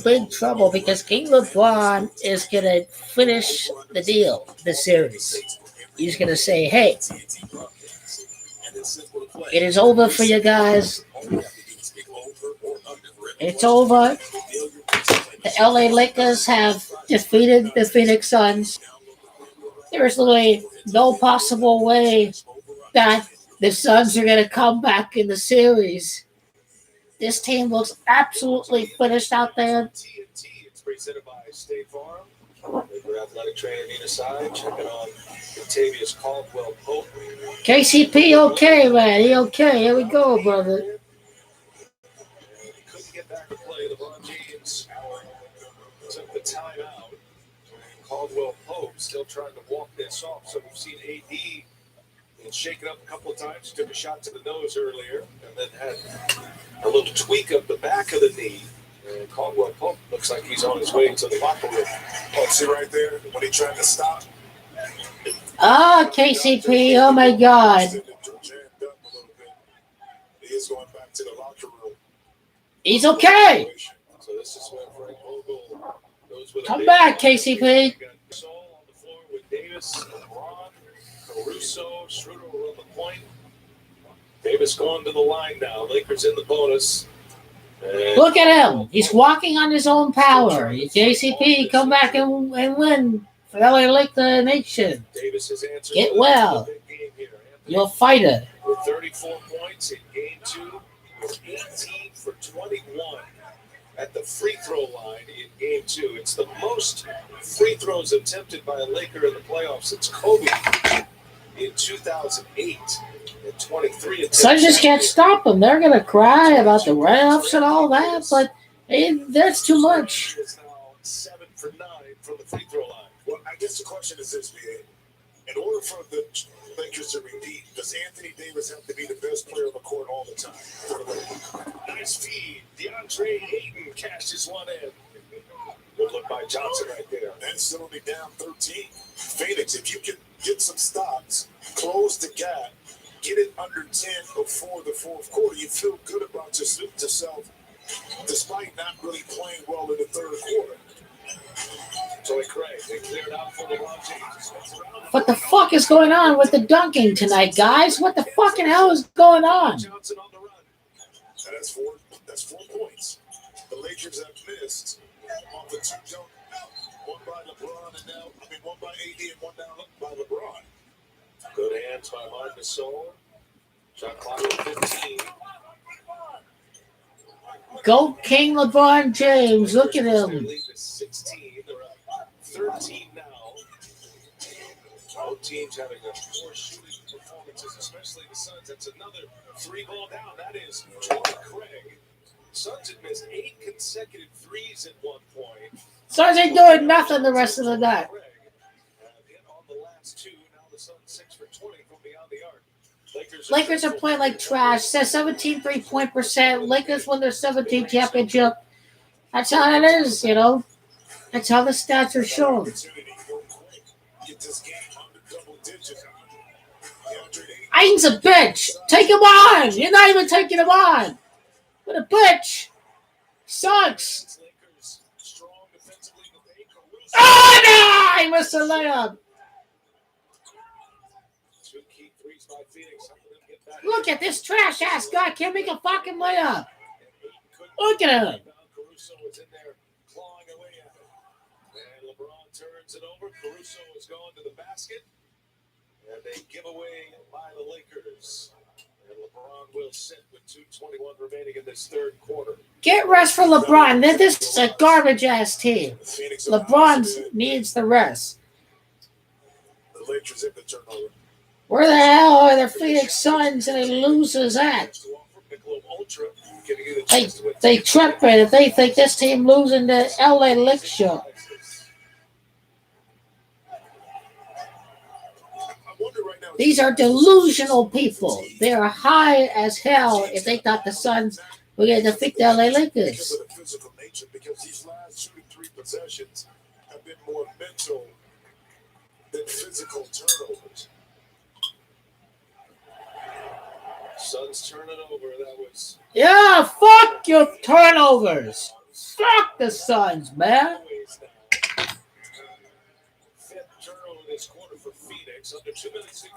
big trouble because King LeBron is going to finish the deal, the series. He's going to say, hey, it is over for you guys. It's over. The LA Lakers have defeated the Phoenix Suns. There is literally no possible way that the Suns are going to come back in the series. This team looks absolutely finished out there. It's presented by State Farm. Laker athletic trainer Nina Sai checking on Contavious Caldwell-Pope. KCP okay, man. He okay. Here we go, brother. He couldn't get back to play. LeBron James took the timeout. Caldwell-Pope still trying to walk this off. So we've seen AD shake it up a couple of times. Took a shot to the nose earlier and then had a little tweak of the back of the knee. And Caldwell-Pope looks like he's on his way to the locker room. Oh, see right there when he tried to stop. KCP. Oh, my God. Jammed up a little bit. He is going back to the locker room. He's okay. So So this is where Frank Vogel goes with Come back, KCP. We got Gasol on the floor with Davis, LeBron, Caruso, Schroeder on the point. Davis going to the line now. Lakers in the bonus. And Look at him. He's walking on his own power. JCP, come back and win for LA Lakers Nation. Davis has answered Get the well. big game here. Anthony You're a fighter. with 34 points in game 2, 18 for 21 at the free throw line in game 2. It's the most free throws attempted by a Laker in the playoffs since Kobe in 2008 and 23 attempts. Suns just can't stop them. They're going to cry about the refs and all that, but that's too much. He is now 7 for 9 from the free throw line. Well, I guess the question is this, BA. In order for the Lakers to repeat, does Anthony Davis have to be the best player on the court all the time? Nice feed. DeAndre Ayton cashes one in. Good look by Johnson right there. And still only down 13. Phoenix, if you can get some stops, close the gap, get it under 10 before the fourth quarter, you feel good about yourself, despite not really playing well in the third quarter. Torrey Craig, they cleared out for LeBron James. What the fuck is going on with the dunking tonight, guys? What the fucking hell is going on? Johnson on the run. And that's 4 points. The Lakers have missed off the 2 jump. One by LeBron and one by AD and one down by LeBron. Good hands by Marc Gasol. Shot clock at 15. Go King LeBron James. Look at Their him. lead is 16. They're up 13 now. Both teams having a poor shooting performances, especially the Suns. That's another 3-ball down. That is Torrey Craig. Suns had missed 8 consecutive threes at one point. Suns ain't doing nothing the rest of the night. Craig hit on the last 2. Now the Suns 6 for 20 from beyond the arc. Lakers are playing like trash. Says 17 3-point percent. Lakers win their 17th championship. That's how it is, you know. That's how the stats are shown. Opportunity to go quick. Get this game under double digits. DeAndre Ayton. Ayton's a bitch. Take him on. You're not even taking him on. What a bitch. Sucks. Lakers strong defensively today. Caruso. Oh, no! He missed a layup. 2 key threes by Phoenix. Some of them get back. Look at this trash-ass guy. Can't make a fucking layup. And Ayton couldn't Look at him. rebound. Caruso is in there clawing away at it. And LeBron turns it over. Caruso is going to the basket. And they give away by the Lakers. And LeBron will sit with 2:21 remaining in this third quarter. Get rest for LeBron. This is a garbage-ass team. Phoenix LeBron needs the rest. The Lakers in the turnover. Where the hell are the Phoenix Suns and they losers at? To offer Michelob Ultra, giving you the chance to win They tripping if they think this team losing the LA Lick show. I wonder right now. These are delusional people. They are high as hell if they thought the Suns were going to defeat the LA Because Lakers. of the physical nature, because these last 2 to 3 possessions have been more mental than physical turnovers. Suns turn it over. That was Yeah, fuck your turnovers. Fuck the Suns, man. always now. 5th turnover this quarter for Phoenix. Under 2 minutes to go.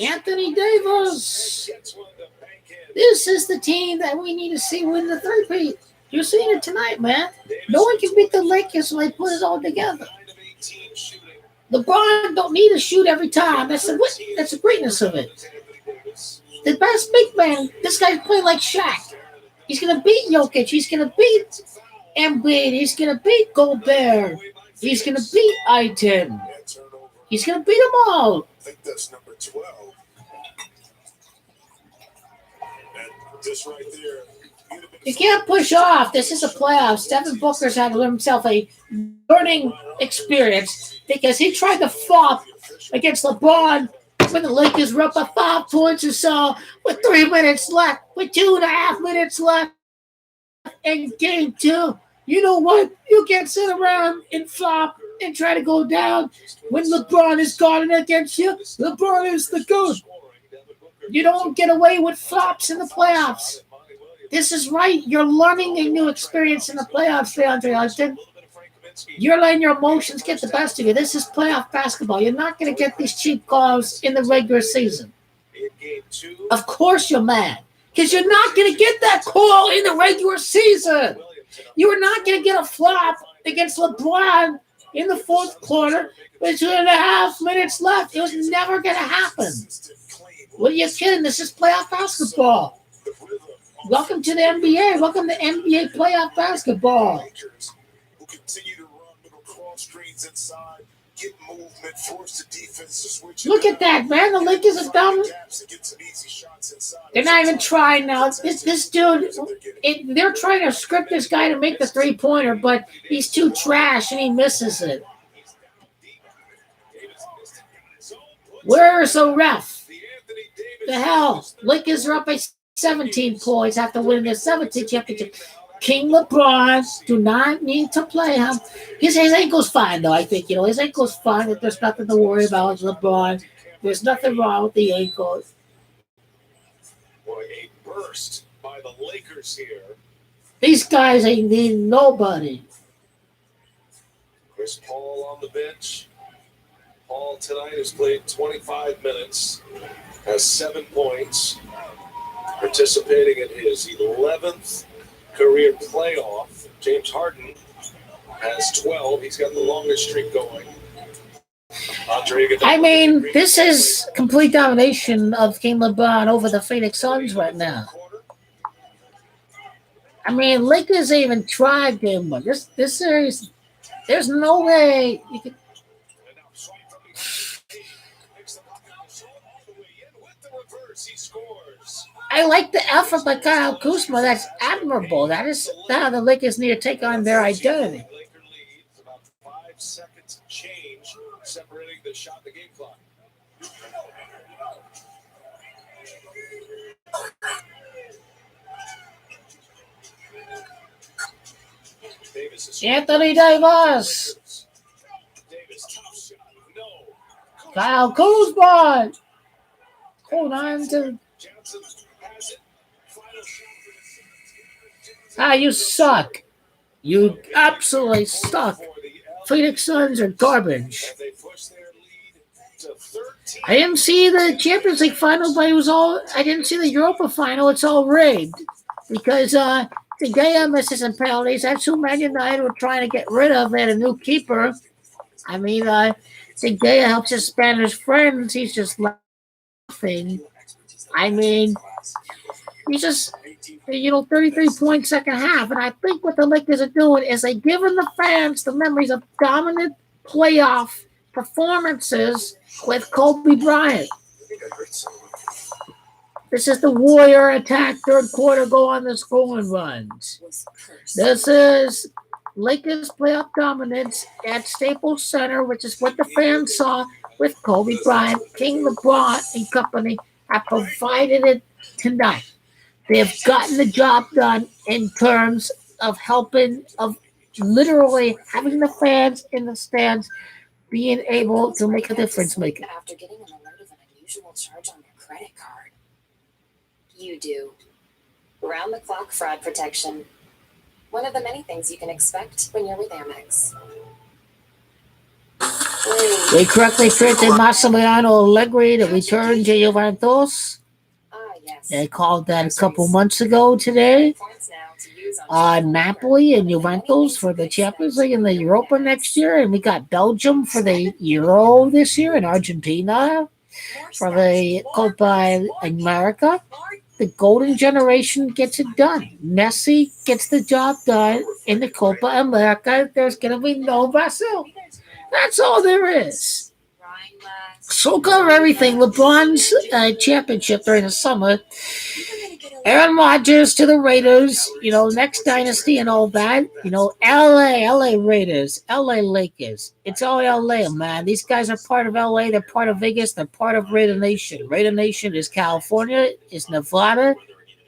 Anthony Davis. Gets one to bank in. This is the team that we need to see win the three-peat. You're seeing it tonight, man. Davis No one can beat the Lakers when they put it all together. 9 of 18 shooting. LeBron don't need to shoot every time. That's the greatness of it. Anthony Davis. The best big man, this guy's playing like Shaq. He's going to beat Jokic. He's going to beat Embiid. He's going to beat Gobert. He's going to beat Aiton. That turnover, He's going to beat them all. I think that's number 12. And this right there. You can't push off. This is a playoffs. Devin Booker's had himself a learning experience because he tried to flop against LeBron when the Lakers were up by 5 points or so with 3 minutes left, with 2.5 minutes left in game 2. You know what? You can't sit around and flop and try to go down when LeBron is guarding against you. LeBron is the GOAT. You don't get away with flops in the playoffs. This is right. You're learning a new experience in the playoffs, DeAndre Austin. You're letting your emotions get the best of you. This is playoff basketball. You're not going to get these cheap calls in the regular season. Of course you're mad because you're not going to get that call in the regular season. You are not going to get a flop against LeBron in the fourth quarter with 2.5 minutes left. It was never going to happen. What are you kidding? This is playoff basketball. Welcome to the NBA. Welcome to NBA playoff basketball. Who continue to run little cross screens inside, get movement, force the defense to switch. Look at that, man. The Lakers are dumb. They're not even trying now. This dude, they're trying to script this guy to make the three-pointer, but he's too trash and he misses it. Where's the ref? The hell? Lakers are up by 17 points after winning their 17th championship. King LeBron do not need to play him. His ankle's fine, though, I think. His ankle's fine. That there's nothing to worry about with LeBron. There's nothing wrong with the ankle. Boy, a burst by the Lakers here. These guys ain't need nobody. Chris Paul on the bench. Paul tonight has played 25 minutes, has 7 points, participating in his 11th career playoff. James Harden has 12. He's got the longest streak going. I mean, this is complete domination of King LeBron over the Phoenix Suns right now. I mean, Lakers even tried game one. This series, there's no way you could. I like the effort by Kyle Kuzma. That's admirable. That is how the Lakers need to take on their identity. About 5 seconds change separating the shot and the game clock. Anthony Davis. Kyle Kuzma. Hold on to. You suck. You absolutely suck. Phoenix Suns are garbage. I didn't see the Champions League final, but I didn't see the Europa final. It's all rigged because De Gea misses some penalties. That's who Man United were trying to get rid of. They had a new keeper. I mean, De Gea helps his Spanish friends. He's just laughing. I mean, he's just, 33 points second half. And I think what the Lakers are doing is they're giving the fans the memories of dominant playoff performances with Kobe Bryant. This is the Warrior attack, third quarter, go on the scoring runs. This is Lakers playoff dominance at Staples Center, which is what the fans saw with Kobe Bryant, King LeBron, and company have provided it tonight. They have gotten the job done in terms of helping, of literally having the fans in the stands being able to make a difference maker. After getting an alert of an unusual charge on your credit card. You do. Round-the-clock fraud protection. One of the many things you can expect when you're with Amex. They correctly predicted Massimiliano Allegri to return to Juventus. Yes. They called that a couple months ago today. Napoli and Juventus for the Champions League and the Europa next year. And we got Belgium for the Euro this year and Argentina for the Copa America. The golden generation gets it done. Messi gets the job done in the Copa America. There's going to be no Brazil. That's all there is. So cover everything. LeBron's championship during the summer. Aaron Rodgers to the Raiders. Next dynasty and all that. LA Raiders, LA Lakers. It's all LA, man. These guys are part of LA. They're part of Vegas. They're part of Raider Nation. Raider Nation is California, is Nevada,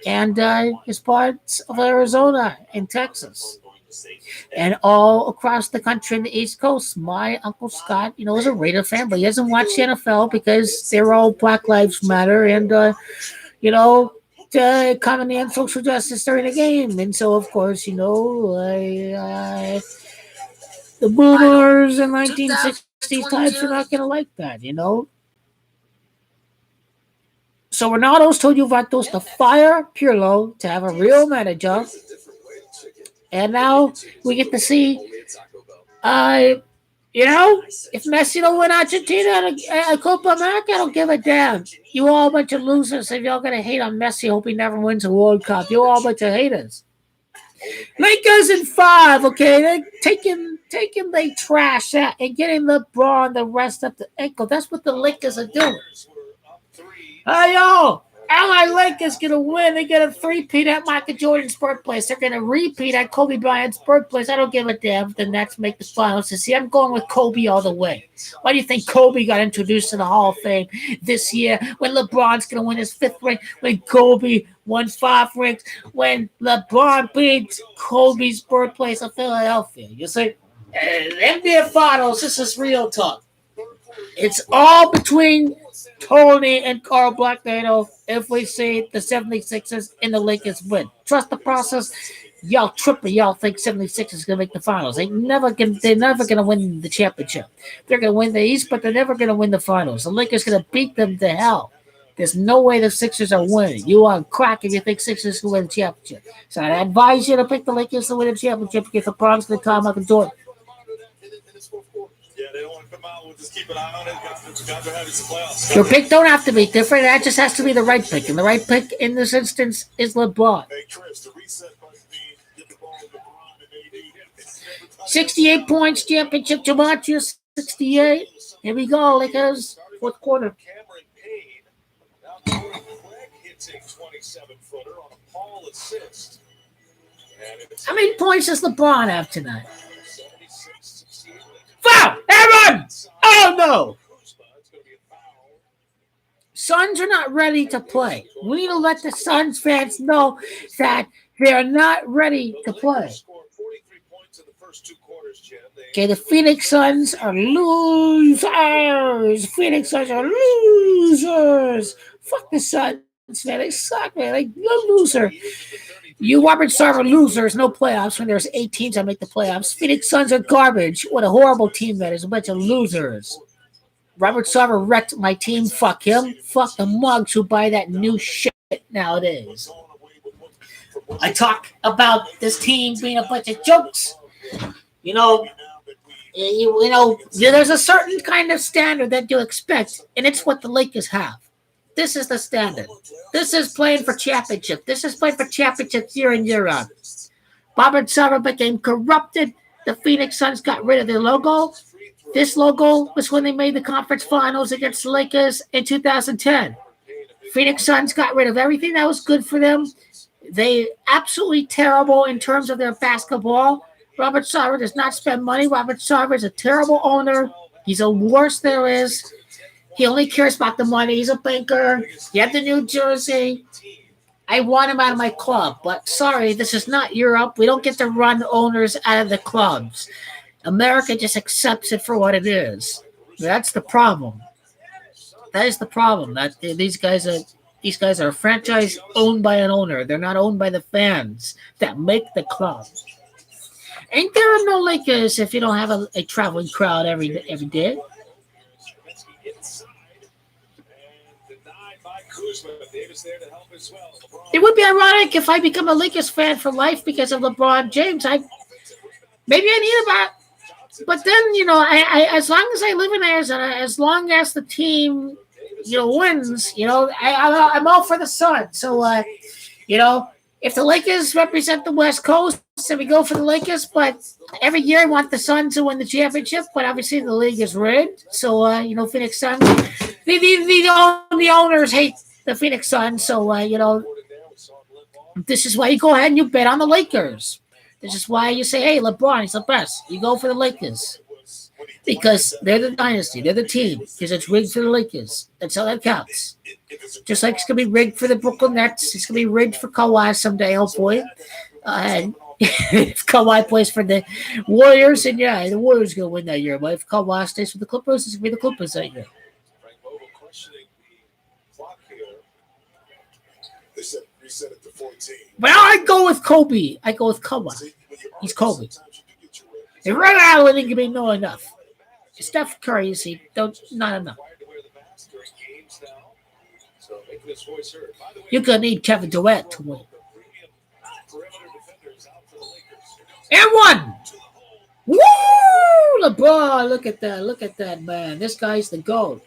and is parts of Arizona and Texas. And all across the country in the East Coast. My Uncle Scott, is a Raider fan, but he doesn't watch the NFL because they're all Black Lives Matter. And, comedy and social justice during the game. And so, of course, the boomers and 1960s types are not going to like that, So Ronaldo's told Juventus to fire Pirlo to have a real manager. And now we get to see, if Messi don't win Argentina a Copa America, I don't give a damn. You all a bunch of losers. If y'all going to hate on Messi, hope he never wins a World Cup. You all a bunch of haters. Lakers in 5, okay? They're taking they trash that and getting LeBron the rest of the ankle. That's what the Lakers are doing. Hey, yo, LA Lakers going to win. They get a 3-peat at Michael Jordan's birthplace. They're going to repeat at Kobe Bryant's birthplace. I don't give a damn if the Nets make the finals. See, I'm going with Kobe all the way. Why do you think Kobe got introduced to the Hall of Fame this year when LeBron's going to win his 5th ring, when Kobe won 5 rings, when LeBron beats Kobe's birthplace of Philadelphia? You see, NBA Finals, this is real talk. It's all between Tony and Carl Blacknado if we see the 76ers and the Lakers win. Trust the process. Y'all tripping. Y'all think 76ers is going to make the finals. They're never going to win the championship. They're going to win the East, but they're never going to win the finals. The Lakers going to beat them to hell. There's no way the Sixers are winning. You are crack if you think Sixers can win the championship. So I advise you to pick the Lakers to win the championship because the problem's going to come up and Jordan. Yeah, they don't want to come out. We'll just keep an eye on it. Guys are having some playoffs. Your pick don't have to be different. That just has to be the right pick. And the right pick in this instance is LeBron. Hey, Chris, the reset button means get the ball to LeBron and AD. 68 points, championship. Jamarcus, 68. Here we go, Lakers. Fourth quarter. Cameron Payne. Now Jordan Craig hits a 27-footer on a Paul assist. How many points does LeBron have tonight? Foul! Aaron! Oh, no! Suns are not ready to play. We need to let the Suns fans know that they're not ready to play. Okay, the Phoenix Suns are losers. Phoenix Suns are losers. Fuck the Suns, man. They suck, man. Like, no loser. You Robert Sarver losers, no playoffs when there's 8 teams that make the playoffs. Phoenix Suns are garbage. What a horrible team that is. A bunch of losers. Robert Sarver wrecked my team. Fuck him. Fuck the mugs who buy that new shit nowadays. I talk about this team being a bunch of jokes. There's a certain kind of standard that you expect, and it's what the Lakers have. This is the standard. This is playing for championship. This is playing for championships year in, year out. Robert Sarver became corrupted. The Phoenix Suns got rid of their logo. This logo was when they made the conference finals against the Lakers in 2010. Phoenix Suns got rid of everything that was good for them. They absolutely terrible in terms of their basketball. Robert Sarver does not spend money. Robert Sarver is a terrible owner. He's the worst there is. He only cares about the money. He's a banker. You have the New Jersey. I want him out of my club, but sorry, this is not Europe. We don't get to run owners out of the clubs. America just accepts it for what it is. That's the problem. That is the problem. That these guys are a franchise owned by an owner. They're not owned by the fans that make the club. Ain't there no Lakers if you don't have a traveling crowd every day? It would be ironic if I become a Lakers fan for life because of LeBron James. Maybe I need about, but then I as long as I live in Arizona, as long as the team wins, I'm all for the Suns. So if the Lakers represent the West Coast, then we go for the Lakers. But every year I want the Suns to win the championship. But obviously the league is rigged. So Phoenix Suns, the owners hate the Phoenix Suns. So this is why you go ahead and you bet on the Lakers. This is why you say, hey, LeBron is the best. You go for the Lakers. Because they're the dynasty. They're the team. Because it's rigged for the Lakers. That's how that counts. Just like it's going to be rigged for the Brooklyn Nets. It's going to be rigged for Kawhi someday, hopefully. And if Kawhi plays for the Warriors, then the Warriors are going to win that year. But if Kawhi stays for the Clippers, it's going to be the Clippers that year. reset it to 14. Well, I go with Kobe. I go with Kobe. He's Kobe. They run out and it can be no enough. Steph Curry, you see, not enough. You're gonna need Kevin Durant to win. And one. Woo! LeBron, look at that. Look at that, man. This guy's the GOAT.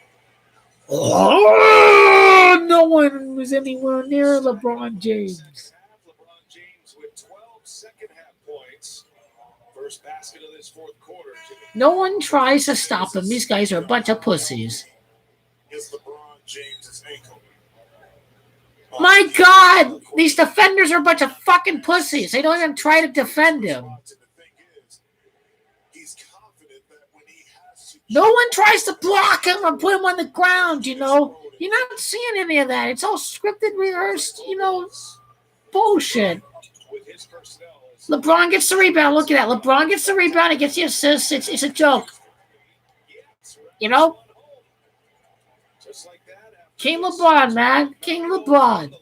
Oh, no one was anywhere near LeBron James. LeBron James with 12 second half points. First basket of this fourth quarter. No one tries to stop him. These guys are a bunch of pussies. It's LeBron James's ankle. My God, these defenders are a bunch of fucking pussies. They don't even try to defend him. No one tries to block him or put him on the ground, you know. You're not seeing any of that. It's all scripted, rehearsed, you know, bullshit. LeBron gets the rebound. Look at that. LeBron gets the rebound. He gets the assist. It's a joke. You know? King LeBron, man. King LeBron.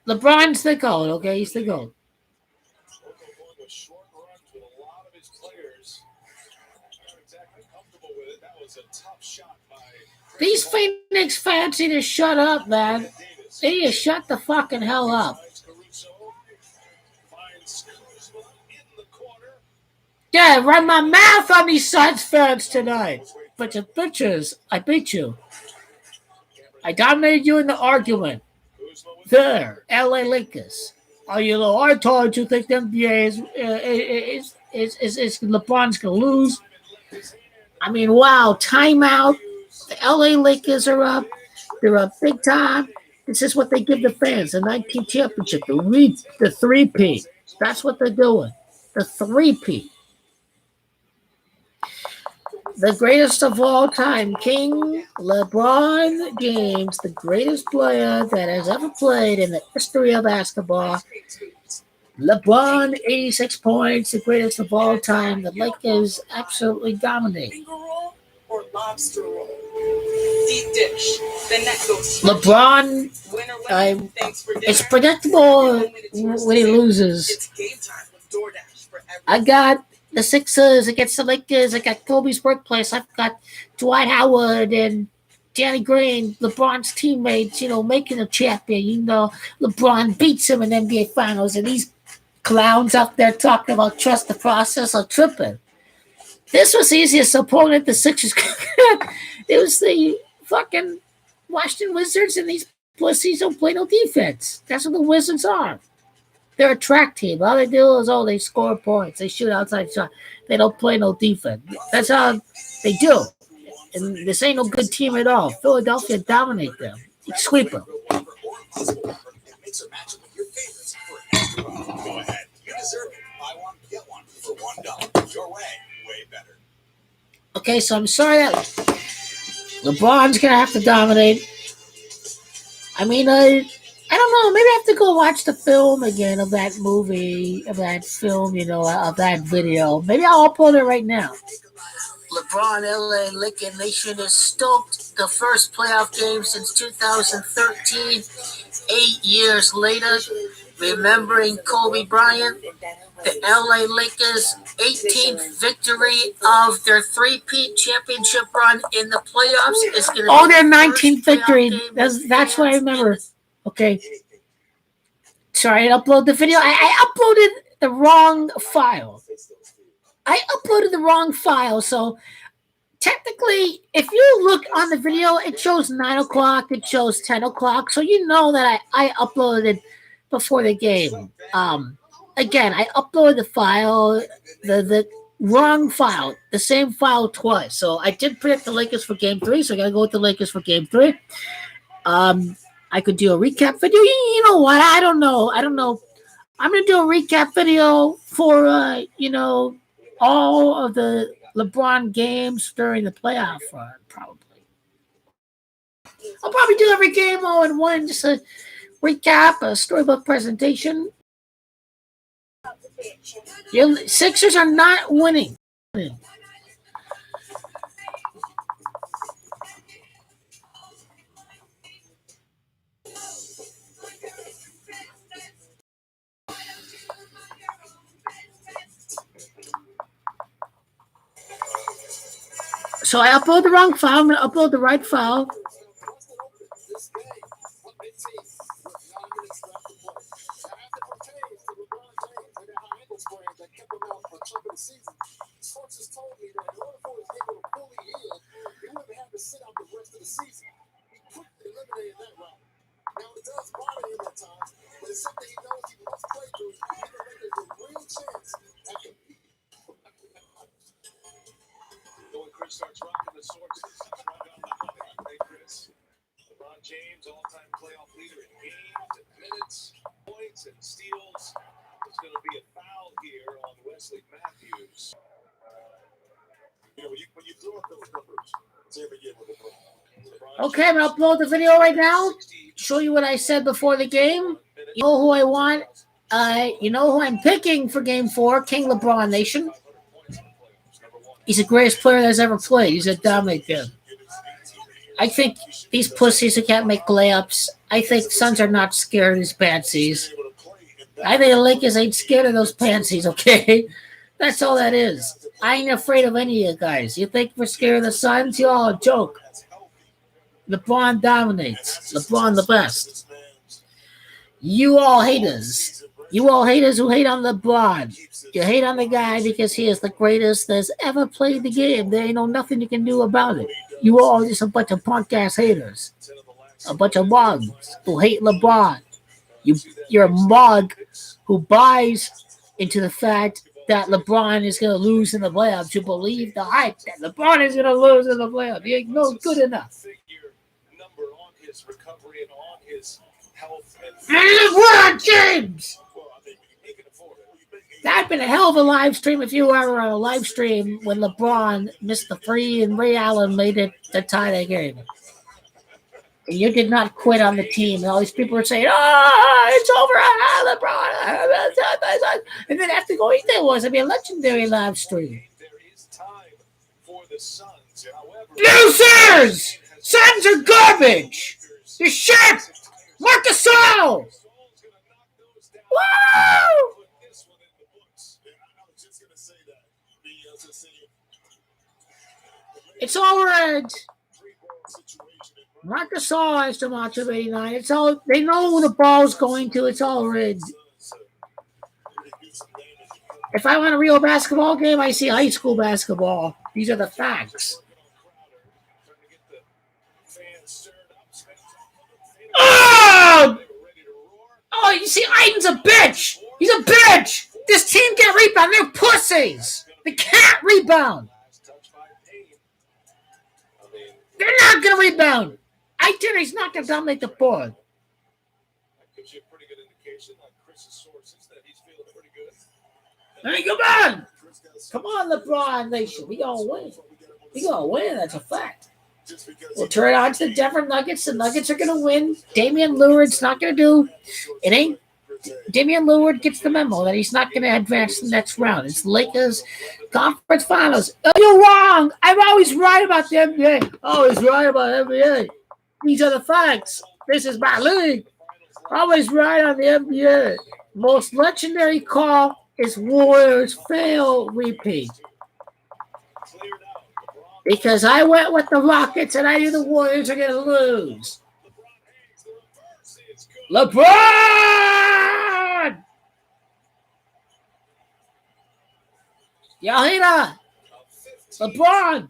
LeBron's the GOAT, okay? He's the GOAT. These Phoenix fans need to shut up, man. They need to shut the fucking hell up. Yeah, run my mouth on these Suns fans tonight. Bunch of bitches. I beat you. I dominated you in the argument. There, LA Lakers. Are you the hard you think the NBA is LeBron's gonna lose? I mean, wow, timeout. The LA Lakers are up. They're up big time. This is what they give the fans, the 19 championship, the three-peat. That's what they're doing. The three-peat. The greatest of all time, King LeBron James, the greatest player that has ever played in the history of basketball. LeBron, 86 points, the greatest of all time. The Lakers absolutely dominate. Finger roll or lobster roll? Deep dish. Then that goes. LeBron, Winner, winner. Thanks for dinner. it's predictable when he loses. It's game time with DoorDash for everyone. I got the Sixers against the Lakers. I got Kobe's birthplace. I've got Dwight Howard and Danny Green, LeBron's teammates, you know, making a champion. You know, LeBron beats him in NBA Finals, and these clowns out there talking about trust the process are tripping. This was the easiest opponent the Sixers could get. It was the fucking Washington Wizards, and these pussies don't play no defense. That's what the Wizards are. They're a track team. All they do is, they score points. They shoot outside shot. They don't play no defense. That's how they do. And this ain't no good team at all. Philadelphia dominate them. Sweep them. Go ahead. You deserve it. Buy one, get one for $1. Your way, way better. Okay, so I'm sorry that LeBron's going to have to dominate. I mean, I don't know. Maybe I have to go watch the film again of that movie, of that film, you know, of that video. Maybe I'll upload it right now. LeBron, LA Lakers Nation is stoked. The first playoff game since 2013. 8 years later, remembering Kobe Bryant, the LA Lakers' 18th victory of their three-peat championship run in the playoffs is going to be their 19th victory. That's what I remember. Okay. Sorry, I uploaded the video. I uploaded the wrong file. So technically, if you look on the video, it shows 9 o'clock, it shows 10 o'clock. So you know that I uploaded before the game. Again, I uploaded the file, the wrong file, the same file twice. So I did predict the Lakers for game 3, so I got to go with the Lakers for game 3. I could do a recap video. You know what? I don't know. I'm going to do a recap video for, all of the LeBron games during the playoff run, probably. I'll probably do every game all in one, just a recap, a storybook presentation. Your Sixers are not winning. So I upload the wrong file. I'm going to upload the right file. Sources told me that in order for his able to fully heal, he would have had to sit out the rest of the season. He quickly eliminated that route. Now it does bother him at times, but it's something he knows he must play through to give the Lakers a real chance at competing. When Chris starts rocking the sources, he's right on the money. Hey, Chris. LeBron James, all-time playoff leader in games and minutes, points and steals. There's going to be a foul here on Wesley Matthews. You know, when you throw up those numbers, same again with LeBron. Okay, I'm going to upload the video right now. Show you what I said before the game. You know who I want. You know who I'm picking for Game 4, King LeBron Nation. He's the greatest player that's ever played. He's a dominant game. I think these pussies who can't make layups, I think Suns are not scared of these pansies. I think the Lakers ain't scared of those pansies, okay? That's all that is. I ain't afraid of any of you guys. You think we're scared of the Suns? You all a joke. LeBron dominates. LeBron the best. You all haters. You all haters who hate on LeBron. You hate on the guy because he is the greatest that's ever played the game. There ain't nothing you can do about it. You all just a bunch of punk-ass haters. A bunch of mugs who hate LeBron. You're a mug who buys into the fact that LeBron is going to lose in the playoffs. You believe the hype that LeBron is going to lose in the playoffs. He ain't no good enough. LeBron James! That'd been a hell of a live stream if you were ever on a live stream when LeBron missed the free and Ray Allen made it to tie the game. And you did not quit on the team. And all these people were saying, it's over. LeBron. And then after going, there was a legendary live stream. Losers! Suns are garbage! You're shit! Marc Gasol! Woo! It's all red. Marc Gasol has to match of 89. It's all they know who the ball's going to. It's all red. If I want a real basketball game, I see high school basketball. These are the facts. Oh, you see, Aiden's a bitch. He's a bitch. This team can't rebound. They're pussies. They can't rebound. They're not going to rebound. I tell you, he's not going to dominate the board. That gives you a pretty good indication, like Chris's sources, that he's feeling pretty good. Hey, come on. Come on, LeBron Nation. We going to win. We going to win. That's a fact. We'll turn it on to the Denver Nuggets. The Nuggets are going to win. Damian Lillard's not going to do. It ain't. Damian Lillard gets the memo that he's not going to advance to the next round. It's Lakers conference finals. Oh, you're wrong. I'm always right about the NBA. Always right about NBA. These are the facts. This is my league. Always right on the NBA. Most legendary call is Warriors fail repeat. Because I went with the Rockets and I knew the Warriors are going to lose. LeBron! Y'all hear that? LeBron!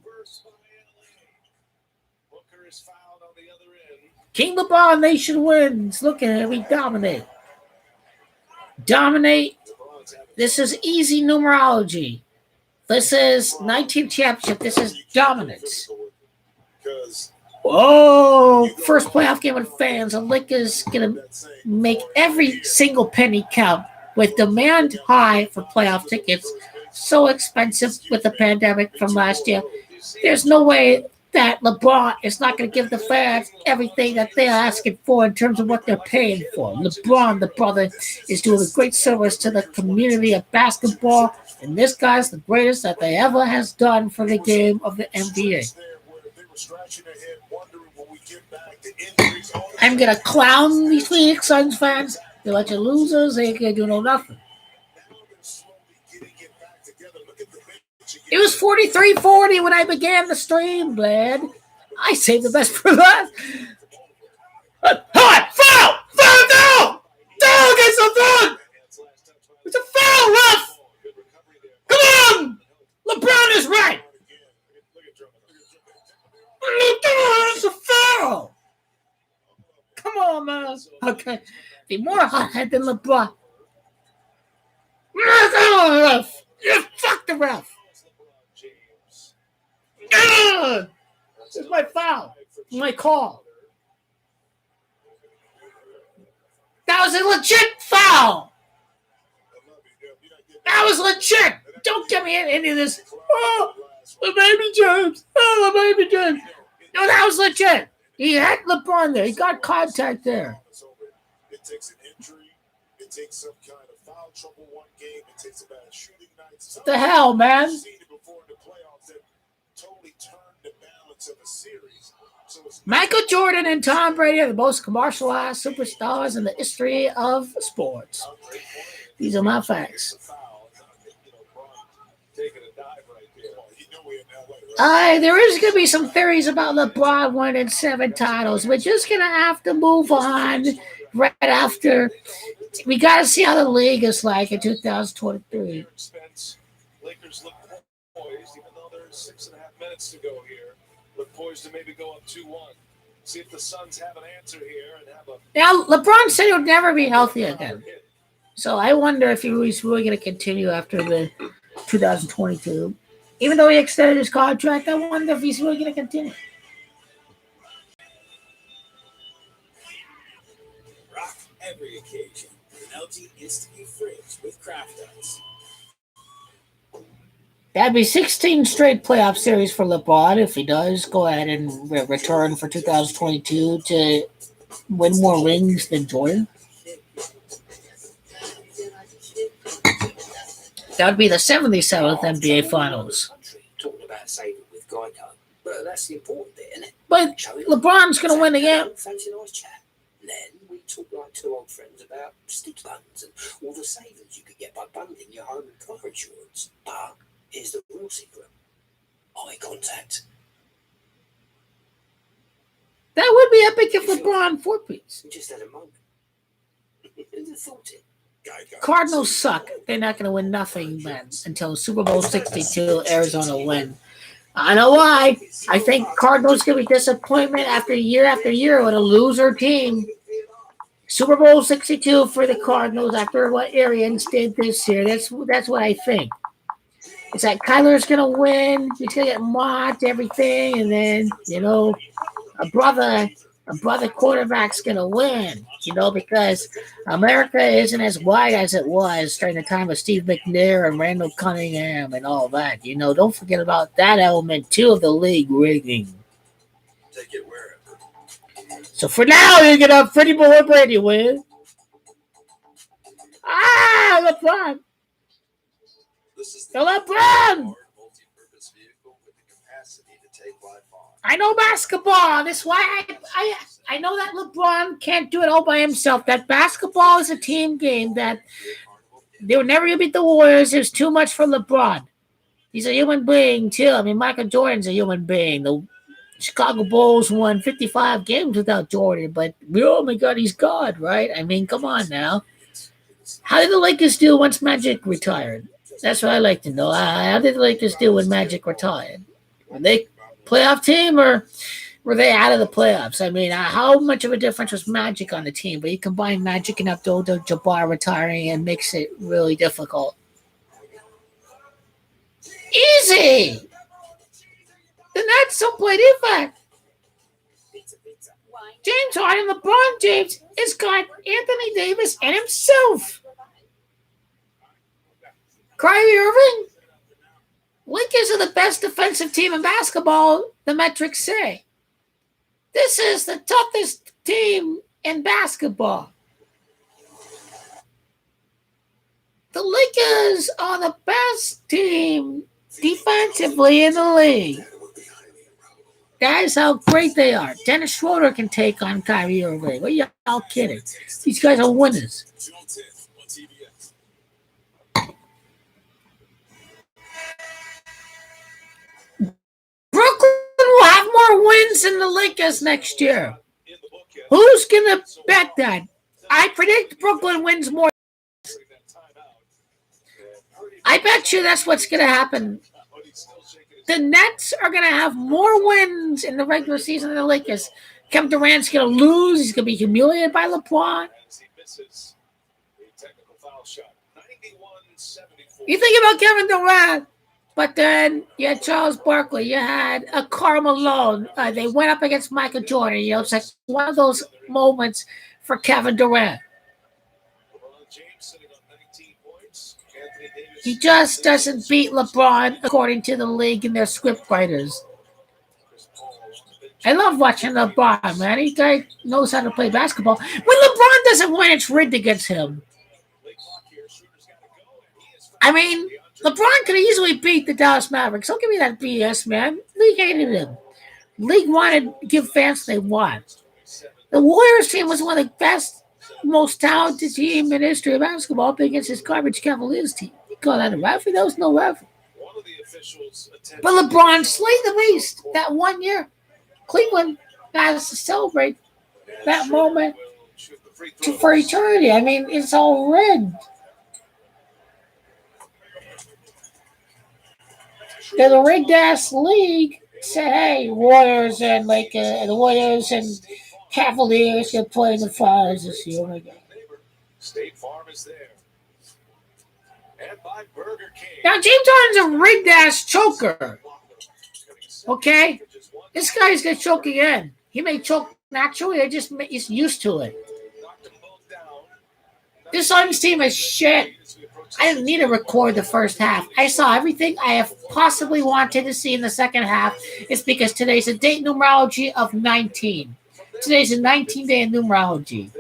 King LeBron Nation wins. Look at him. We dominate. Dominate. This is easy numerology. This is 19th championship. This is dominance. Oh, first playoff game with fans. The Lakers going to make every single penny count with demand high for playoff tickets. So expensive with the pandemic from last year. There's no way that LeBron is not going to give the fans everything that they're asking for in terms of what they're paying for. LeBron, the brother, is doing a great service to the community of basketball, and this guy's the greatest that they ever has done for the game of the NBA. I'm going to clown these Phoenix Suns fans. They're like losers. They ain't going to do no nothing. It was 43-40 when I began the stream, lad. I saved the best for last. Hot! Foul! Foul down! Down against the front! It's a foul, ref! Come on! LeBron is right! It's a foul! Come on, man. Okay. Be more hothead than LeBron. Come on, ref! You fuck the ref! It's my foul. My call. That was a legit foul. That was legit. Don't get me into this. Oh, the baby James. Oh, the baby James. No, that was legit. He had LeBron there. He got contact there. It takes an injury. It takes some kind of foul trouble one game. It takes a bad shooting night. What the hell, man? I've seen it before in the playoffs that totally turned the balance of a series. So it's Michael Jordan and Tom Brady are the most commercialized superstars in the history of sports. These are my facts. There is going to be some theories about LeBron winning 7 titles. We're just going to have to move on right after. We got to see how the league is like in 2023. Lakers look poised, even though there's 6.5 minutes to go here. Look poised to maybe go up 2-1. See if the Suns have an answer here and have a. Now, LeBron said he'll never be healthy again. So I wonder if he's really going to continue after the 2022. Even though he extended his contract, I wonder if he's really going to continue. Rock every occasion with an LG Instant Fridge with Kraft Ice. That'd be 16 straight playoff series for LeBron if he does go ahead and return for 2022 to win more rings than Jordan. That would be the 77th NBA Finals. Talking about saving with Geico, but that's the important bit, isn't it? But LeBron's going to win again. Fancy a nice chat. Then we talk like two old friends about stick buttons and all the savings you could get by bundling your home and car insurance. But here's the real secret: eye contact. That would be epic if LeBron four-piece. We just had a moment. Who'd have thought it? Cardinals suck. They're not going to win nothing, man, until Super Bowl 62, Arizona win. I know why. I think Cardinals going to be disappointment after year with a loser team. Super Bowl 62 for the Cardinals after what Arians did this year. That's what I think. It's like Kyler's going to win. He's going to get mocked, everything, and then, a brother quarterback's going to win, because America isn't as wide as it was during the time of Steve McNair and Randall Cunningham and all that. Don't forget about that element, too, of the league rigging. take it wherever. So for now, you get a pretty boy Brady win. LeBron. This is The LeBron. multi-purpose vehicle with the capacity to take life on. I know basketball. That's why I know that LeBron can't do it all by himself. That basketball is a team game that they were never going to beat the Warriors. It was too much for LeBron. He's a human being, too. I mean, Michael Jordan's a human being. The Chicago Bulls won 55 games without Jordan, but oh my God, he's God, right? I mean, come on now. How did the Lakers do once Magic retired? That's what I like to know. How did the Lakers do when Magic retired? Were they playoff team or were they out of the playoffs? I mean, how much of a difference was Magic on the team? But you combine Magic and Abdul-Jabbar retiring and makes it really difficult. Easy! The Nets don't play defense. James Harden, LeBron James, has got Anthony Davis and himself. Kyrie Irving. Lakers are the best defensive team in basketball, the metrics say. This is the toughest team in basketball. The Lakers are the best team defensively in the league. That is how great they are. Dennis Schroeder can take on Kyrie Irving. What are y'all kidding? These guys are winners. June 10th on TBS. wins in the Lakers next year. Who's gonna bet that? I predict Brooklyn wins more. I bet you that's what's gonna happen. The Nets are gonna have more wins in the regular season than the Lakers. Kevin Durant's gonna lose. He's gonna be humiliated by LeBron. You think about Kevin Durant, but then you had Charles Barkley, you had a Karl Malone. They went up against Michael Jordan. You know, it's like one of those moments for Kevin Durant. He just doesn't beat LeBron according to the league and their script writers. I love watching LeBron, man. He guy knows how to play basketball. When LeBron doesn't win, it's rigged against him. I mean, LeBron could easily beat the Dallas Mavericks. Don't give me that BS, man. League hated him. League wanted to give fans what they want. The Warriors team was one of the best, most talented team in history of basketball up against this garbage Cavaliers team. You call that a referee? That was no referee. But LeBron slayed the beast that 1 year. Cleveland has to celebrate that moment for eternity. I mean, it's all rigged. There's a rigged ass league. Said, hey, Warriors and the Warriors and Cavaliers can play in the finals this year. Oh my God. State Farm is there. And by Burger King. Now, James Harden's a rigged ass choker. Okay? This guy's going to choke again. He may choke naturally, he's used to it. This Suns team is shit. I didn't need to record the first half. I saw everything I have possibly wanted to see in the second half. It's because today's a date numerology of 19. Today's a 19 day in numerology.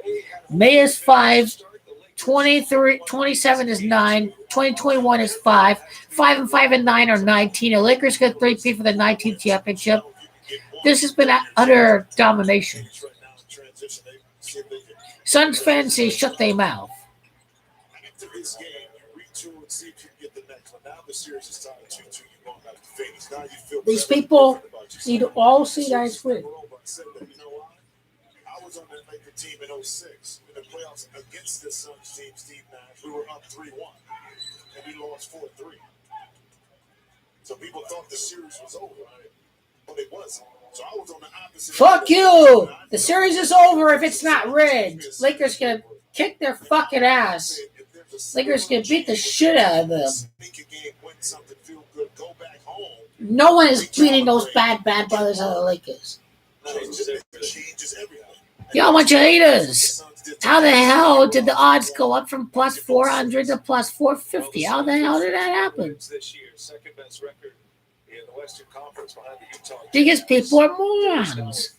May is 5, 27 is 9, 2021 is 5. 5 and 5 and 9 are 19. The Lakers got 3P for the 19th championship. This has been utter domination. Suns fans say shut their mouth. These people need to all see that it's win. I was on that Laker team in 06 in the playoffs against this Suns team, Steve Nash. We were up 3-1 and we lost 4-3. So people thought the series was over, but it wasn't. So I was on the opposite. Fuck you! The series is over if it's not rigged. Lakers gonna kick their fucking ass. Lakers gonna beat the shit out of them. No one is beating those bad brothers out of the Lakers. Y'all bunch of haters. How the hell did the odds go up from plus 400 to plus 450? How the hell did that happen? Because people are morons.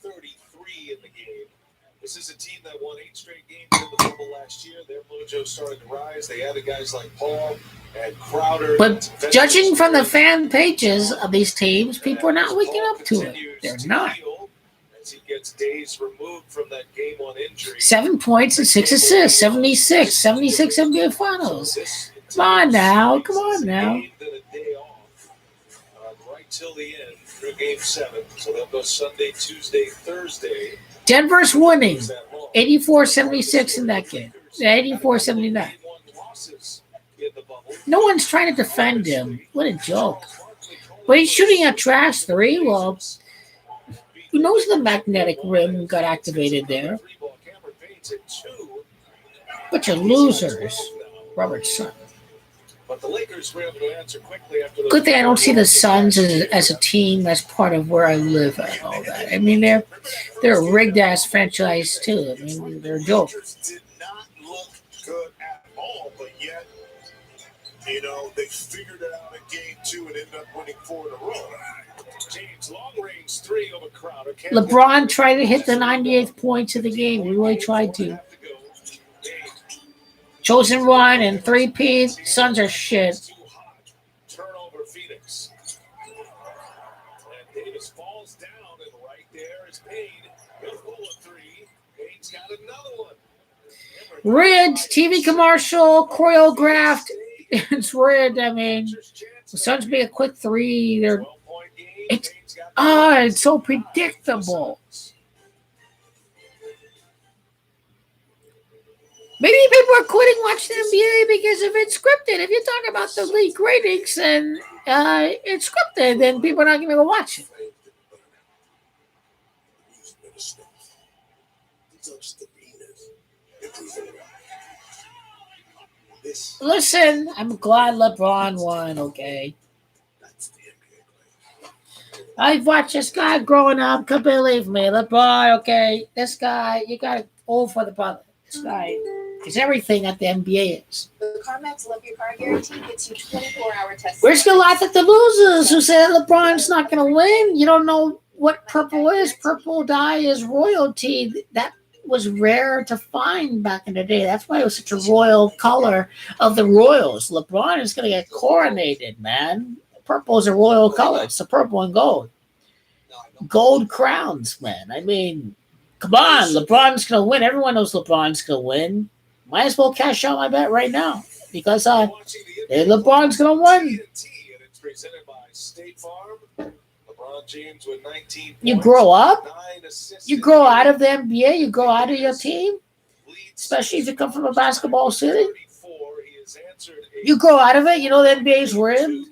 This is a team that won 8 straight games in the bubble last year. Their mojo started to rise. They added guys like Paul and Crowder. But judging from the fan pages of these teams, people are not waking up to it. They're not. As he gets days removed from that game on injury. 7 points and 6 assists, 76 NBA Finals. Come on now. Right till the end through Game 7. So they'll go Sunday, Tuesday, Thursday. Denver's winning 84-76 in that game. 84-79. No one's trying to defend him. What a joke. But he's shooting a trash 3. Well, who knows the magnetic rim got activated there? Bunch of losers. Robert Sun. But the Lakers were able to answer quickly after Good thing I don't see the Suns as a team that's part of where I live and all that. I mean, they're a rigged ass franchise too. I mean, they're a joke. Did not look good at all, but yet, they figured it out in Game 2 and ended up winning 4 in a row. James, long range 3 over Crowder. LeBron tried to hit the 98th points of the game. He really tried to. Chosen one and 3P. Suns are shit. Turnover Phoenix. And Davis falls down, and right there is Payne. He'll pull a 3. Payne's got another one. Rigged TV commercial, choreographed. It's rigged. I mean, the Suns make a quick 3. Ah, it's so predictable. Maybe people are quitting watching the NBA because if it's scripted. If you talk about the league ratings and it's scripted, then people are not going to go watch it. Listen, I'm glad LeBron won, okay? I've watched this guy growing up. Could believe me. LeBron, okay? This guy, you got to go for the brother. This guy is everything that the NBA is. The CarMax Love Your Car Guarantee gets you 24-hour testing. We're just going to laugh at the losers who said LeBron's not going to win. You don't know what purple is. Purple dye is royalty. That was rare to find back in the day. That's why it was such a royal color of the Royals. LeBron is going to get coronated, man. Purple is a royal color. It's the purple and gold. Gold crowns, man. I mean, come on. LeBron's going to win. Everyone knows LeBron's going to win. Might as well cash out my bet right now because LeBron's going to win. It's presented by State Farm. LeBron James with 19 You points, grow up. 9 assists. You grow out of the NBA. You grow out of your team, especially if you come from a basketball city. You grow out of it. You know the NBA's rigged,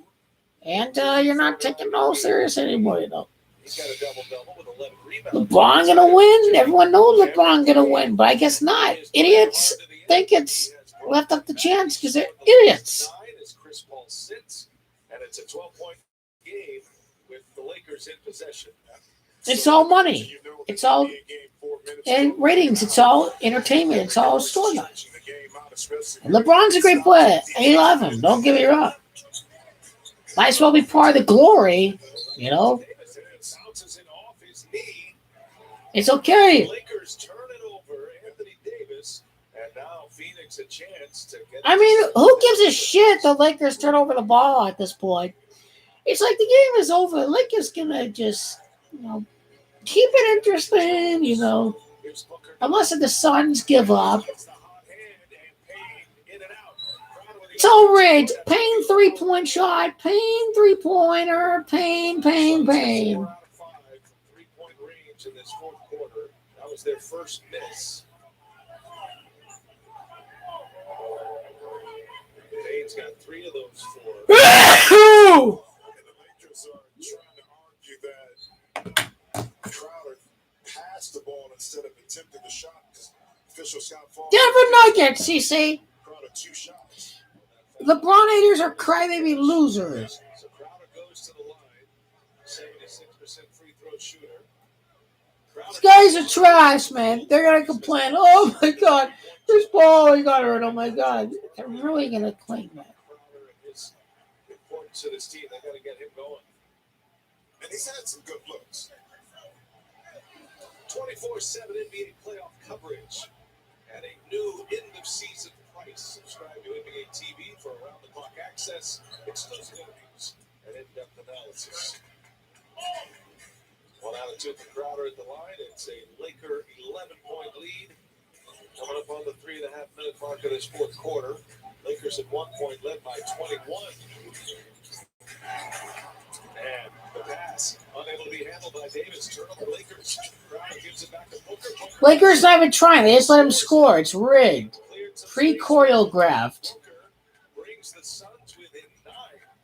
and you're not taking no serious anymore. You know. He's got a double-double with 11 rebounds. LeBron gonna win. Everyone knows LeBron gonna win, but I guess not. Idiots think it's left up the chance because they're idiots. As Chris Paul sits, and it's a 12-point game with the Lakers in possession. It's all money. It's all and ratings. It's all entertainment. It's all storyline. And LeBron's a great player. I love him. Don't get me wrong. Might as well be part of the glory, you know. It's okay. Lakers turn it over. Anthony Davis, and now Phoenix a chance to get. I mean, who gives a shit the Lakers turn over the ball at this point? It's like the game is over. Lakers gonna just, you know, keep it interesting, you know. Unless the Suns give up. It's all rigged. Payne 3-point shot. Payne 3-pointer. Payne. 3-point range in this fourth quarter. That was their first miss. Payne's got 3 of those 4. And the Lakers are trying to argue that Crowder passed the ball instead of attempting the shot because official Scott Falk. Denver Nuggets, CC. Crowder 2 shots. LeBron haters are crybaby losers. So Crowder goes to the line. 76% free throw shooter. These guys are trash, man. They're gonna complain. Oh my God, this ball he got hurt. Oh my God, they're really gonna claim that. Crowder and his importance to this team. They got to get him going. And he's had some good looks. 24/7 NBA playoff coverage at a new end-of-season price. Subscribe to NBA TV for around-the-clock access, exclusive interviews, and in-depth analysis. 1 out of 2 for Crowder at the line. It's a Laker 11-point lead. Coming up on the 3.5-minute mark of this fourth quarter. Lakers at 1 point led by 21. And the pass, unable to be handled by Davis. Turnover Lakers. Crowder gives it back to Booker. Lakers not even trying. They just let him score. It's rigged. Pre-choreographed. Brings the Suns within 9.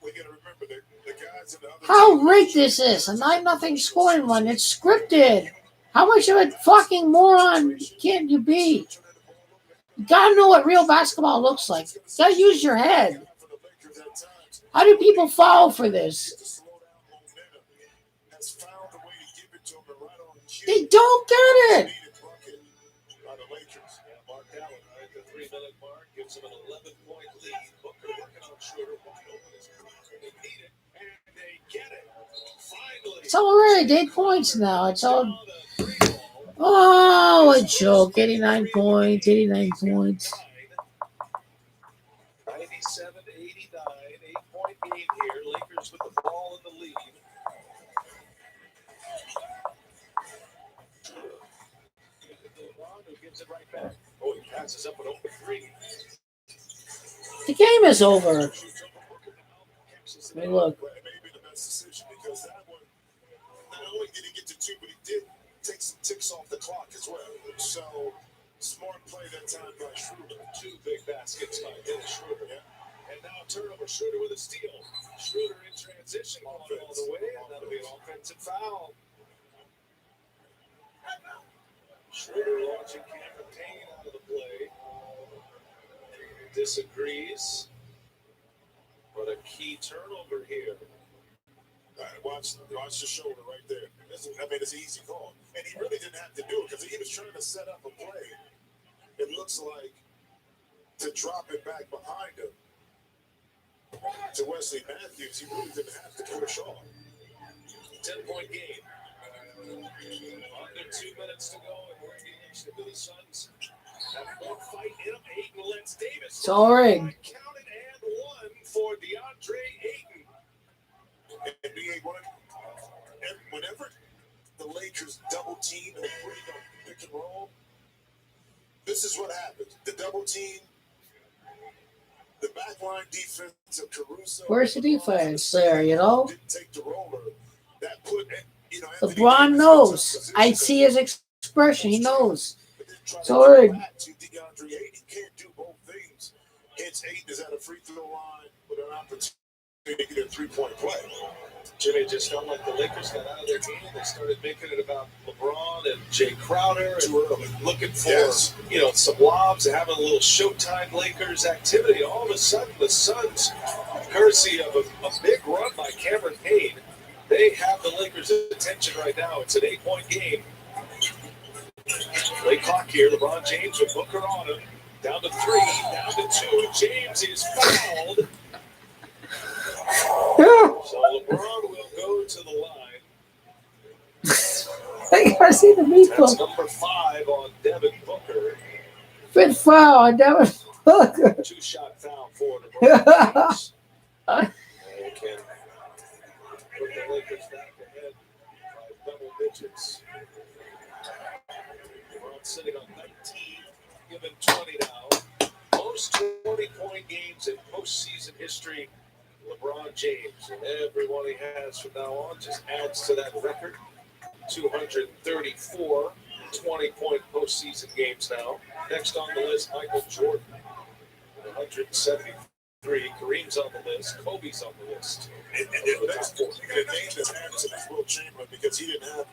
We got to remember the guys in the other How team- rigged this is. A 9-0 scoring run. It's scripted. How much of a fucking moron can you be? You gotta know what real basketball looks like. You gotta use your head. for the Lakers at times How do people fall for this? to slow down momentum has found a way to give it to them right on cue. They don't get it. Needed bucket by the Lakers. Yeah, Mark Allen right at the 3-minute mark gives him an 11-point lead. Booker working on shooter, wide open as Crowder. They need it, and they get it. Finally. It's all rigged. 8 points now. It's all. Now the 3-ball. Oh, a joke. 89 points. 89 points. 97-89, 8-point game here. Lakers with the ball in the lead. LeBron who gives it right back. Oh, he passes up an open 3. The game is over. Shoots over Booker now. Catches I it. mean, look. But it may be the best decision because that one didn't get to 2, but he did take some ticks off the clock as well. So smart play that time by Schroeder. 2 big baskets by Dennis Schroeder. Yeah. And now turnover. Schroeder with a steal. Schroeder in transition, going all the way, and that'll be an offensive foul. Schroeder launching Cameron Payne out of the play. Disagrees. But a key turnover here. All right, watch the shoulder right there. It's an easy call. And he really didn't have to do it because he was trying to set up a play. It looks like to drop it back behind him to Wesley Matthews. He really didn't have to push off. 10-point game. Under 2 minutes to go in regulation to the Suns. Have more fight in them. Ayton lets Davis. Sorry. Counted and 1 for DeAndre Ayton. NBA and whenever the Lakers double team and bring up pick and roll, this is what happens. The double team, the backline defense of Caruso. Where's the defense there, you know? Didn't take the roller. That put, LeBron knows. I see his expression. He knows. Sorry. To DeAndre Ayton, he can't do both things. Hence, Ayton is at a free throw line with an opportunity to get a 3-point play. Jimmy, just felt like the Lakers got out of their game. They started making it about LeBron and Jay Crowder and looking for, some lobs and having a little Showtime Lakers activity. All of a sudden, the Suns, courtesy of a big run by Cameron Payne, they have the Lakers' attention right now. It's an 8-point game. Play clock here. LeBron James with Booker on him. Down to 3, down to 2. James is fouled. So LeBron will go to the line. I gotta see the meatball. That's number 5 on Devin Booker. Fifth foul on Devin Booker. 2-shot foul for LeBron James. And can put the Lakers back ahead by double digits. LeBron sitting on 19, given 20 now. Most 20-point games in postseason history. LeBron James, and everyone he has from now on just adds to that record. 234 20-point postseason games now. Next on the list, Michael Jordan, 173. Kareem's on the list. Kobe's on the list. And the next one, the name that happens is Will Chamberlain because he didn't have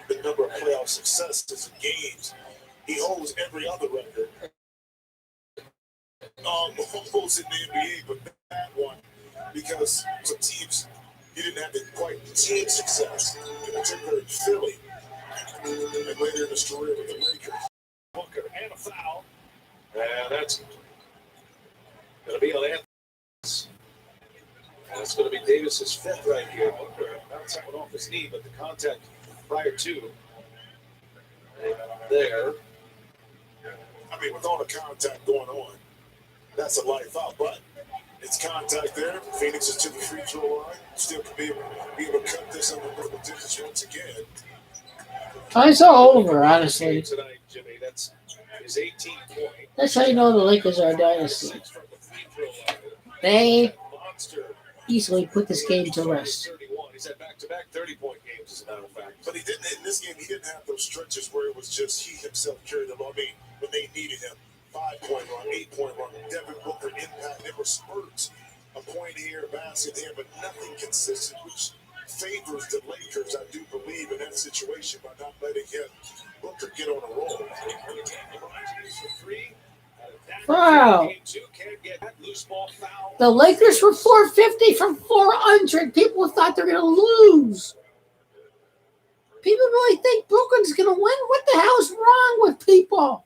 the number of playoff successes in games. He holds every other record. Almost in the NBA, but that one, because some teams, he didn't have quite the team success, in particular in Philly, and later in his career with the Lakers. Booker and a foul. And that's going to be on Anthony. And it's going to be Davis's 5th right here. Booker bounced that one off his knee, but the contact prior to there. I mean, with all the contact going on, that's a life out, but it's contact there. Phoenix is to the free throw line. Still could be able to cut this under double digits once again. It's all over, honestly. Tonight, Jimmy, that's his 18th point. That's how you know the Lakers are a dynasty. 6 from the free throw line. They Monster. easily put this game to rest. 31. He's had back-to-back 30-point games, as a matter of fact. But he didn't in this game. He didn't have those stretches where it was just he himself carried them. I mean, when they needed him, 5-point run, 8-point run, Devin Booker impact. There were spurts, a point here, a basket here, but nothing consistent, which favors the Lakers. I do believe in that situation by not letting him Booker get on a roll. Wow. The Lakers were 450 from 400. People thought they're going to lose. People really think Brooklyn's going to win. What the hell's wrong with people?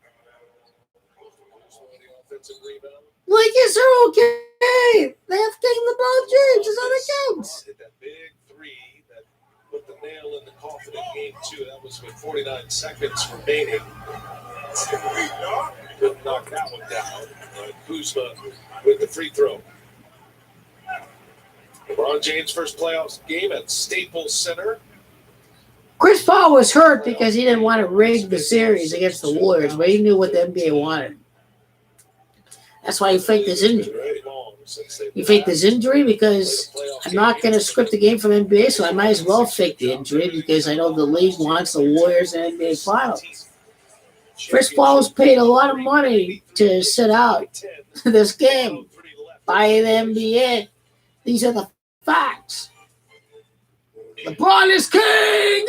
Lakers are okay. They have taken the ball. James is on accounts. Hit that big 3 that put the nail in the coffin in game 2. That was with 49 seconds remaining. Couldn't knock that one down. Kuzma with the free throw. LeBron James' first playoffs game at Staples Center. Chris Paul was hurt because he didn't want to rig the series against the Warriors, but he knew what the NBA wanted. That's why he faked his injury. You fake this injury because I'm not going to script the game for the NBA, so I might as well fake the injury because I know the league wants the Warriors in the NBA Finals. Chris Paul was paid a lot of money to sit out this game by the NBA. These are the facts. LeBron is king!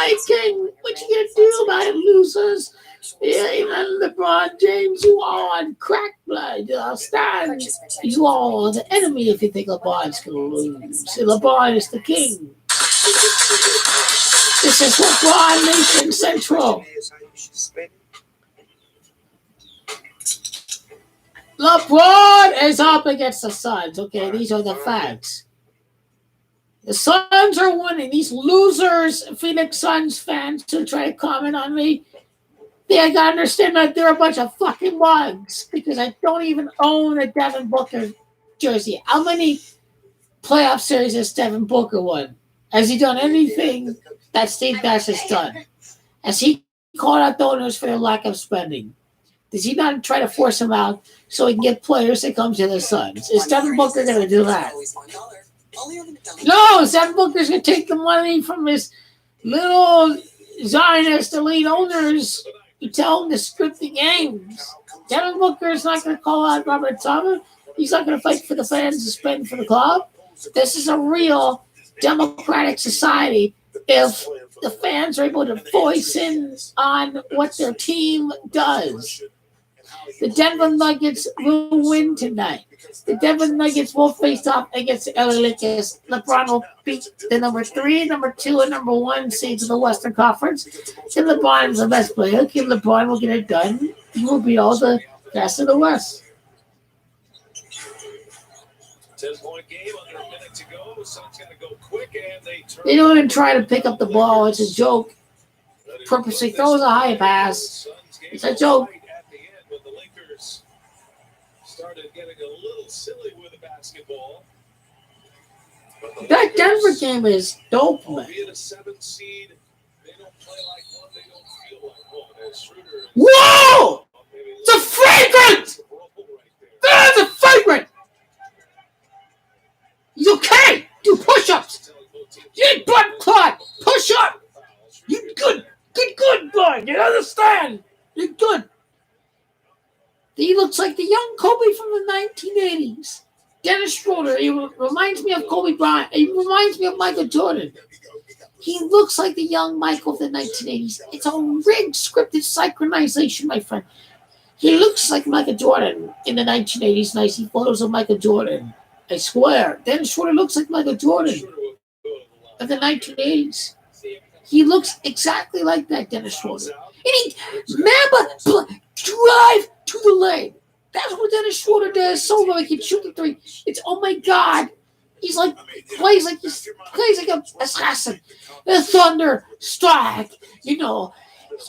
He's king! What you gonna do about it, losers? Yeah, even LeBron James, you are on crack blood. You understand? You are the enemy if you think LeBron's gonna lose. See, LeBron is the king. This is LeBron Nation Central. LeBron is up against the Suns. Okay, these are the facts. The Suns are winning. These losers, Phoenix Suns fans who try to comment on me, they gotta understand that they're a bunch of fucking mugs because I don't even own a Devin Booker jersey. How many playoff series has Devin Booker won? Has he done anything that Steve Nash has done? Has he called out the owners for their lack of spending? Does he not try to force them out so he can get players that come to the Suns? Is Devin Booker going to do that? No, Devin Booker's going to take the money from his little Zionist elite owners who tell him to script the games. Devin Booker is not going to call out Robert Thomas. He's not going to fight for the fans to spend for the club. This is a real democratic society if the fans are able to voice in on what their team does. The Denver Nuggets will win tonight. The Denver Nuggets will face off against the LA Lakers. LeBron will beat the number 3, number 2, and number 1 seeds of the Western Conference. And LeBron is the best player. Okay, LeBron will get it done. He will beat all the rest of the West. 10-point game, under a minute to go. The Suns got to go quick, and they don't even try to pick up the ball. It's a joke. Purposely throws a high pass. It's a joke. The Lakers started getting a little silly with the basketball. That Denver game is dope, man. Being a 7th seed, they don't play like one, they don't feel like one. As Schroeder, whoa! It's a fragrant! There's a fragrant! You okay? Do push-ups. You ain't blood clot. Push up. You good, boy. You understand? You're good. He looks like the young Kobe from the 1980s. Dennis Schroeder. He reminds me of Kobe Bryant. He reminds me of Michael Jordan. He looks like the young Michael of the 1980s. It's a rigged, scripted synchronization, my friend. He looks like Michael Jordan in the 1980s, and I see photos of Michael Jordan. I swear. Dennis Schroeder looks like Michael Jordan of the 1980s. He looks exactly like that, Dennis Schroeder. And drive to the lane. That's what Dennis Schroeder does. So he can shoot the 3. It's, oh my God. He's like, plays like an assassin. The Thunder strike,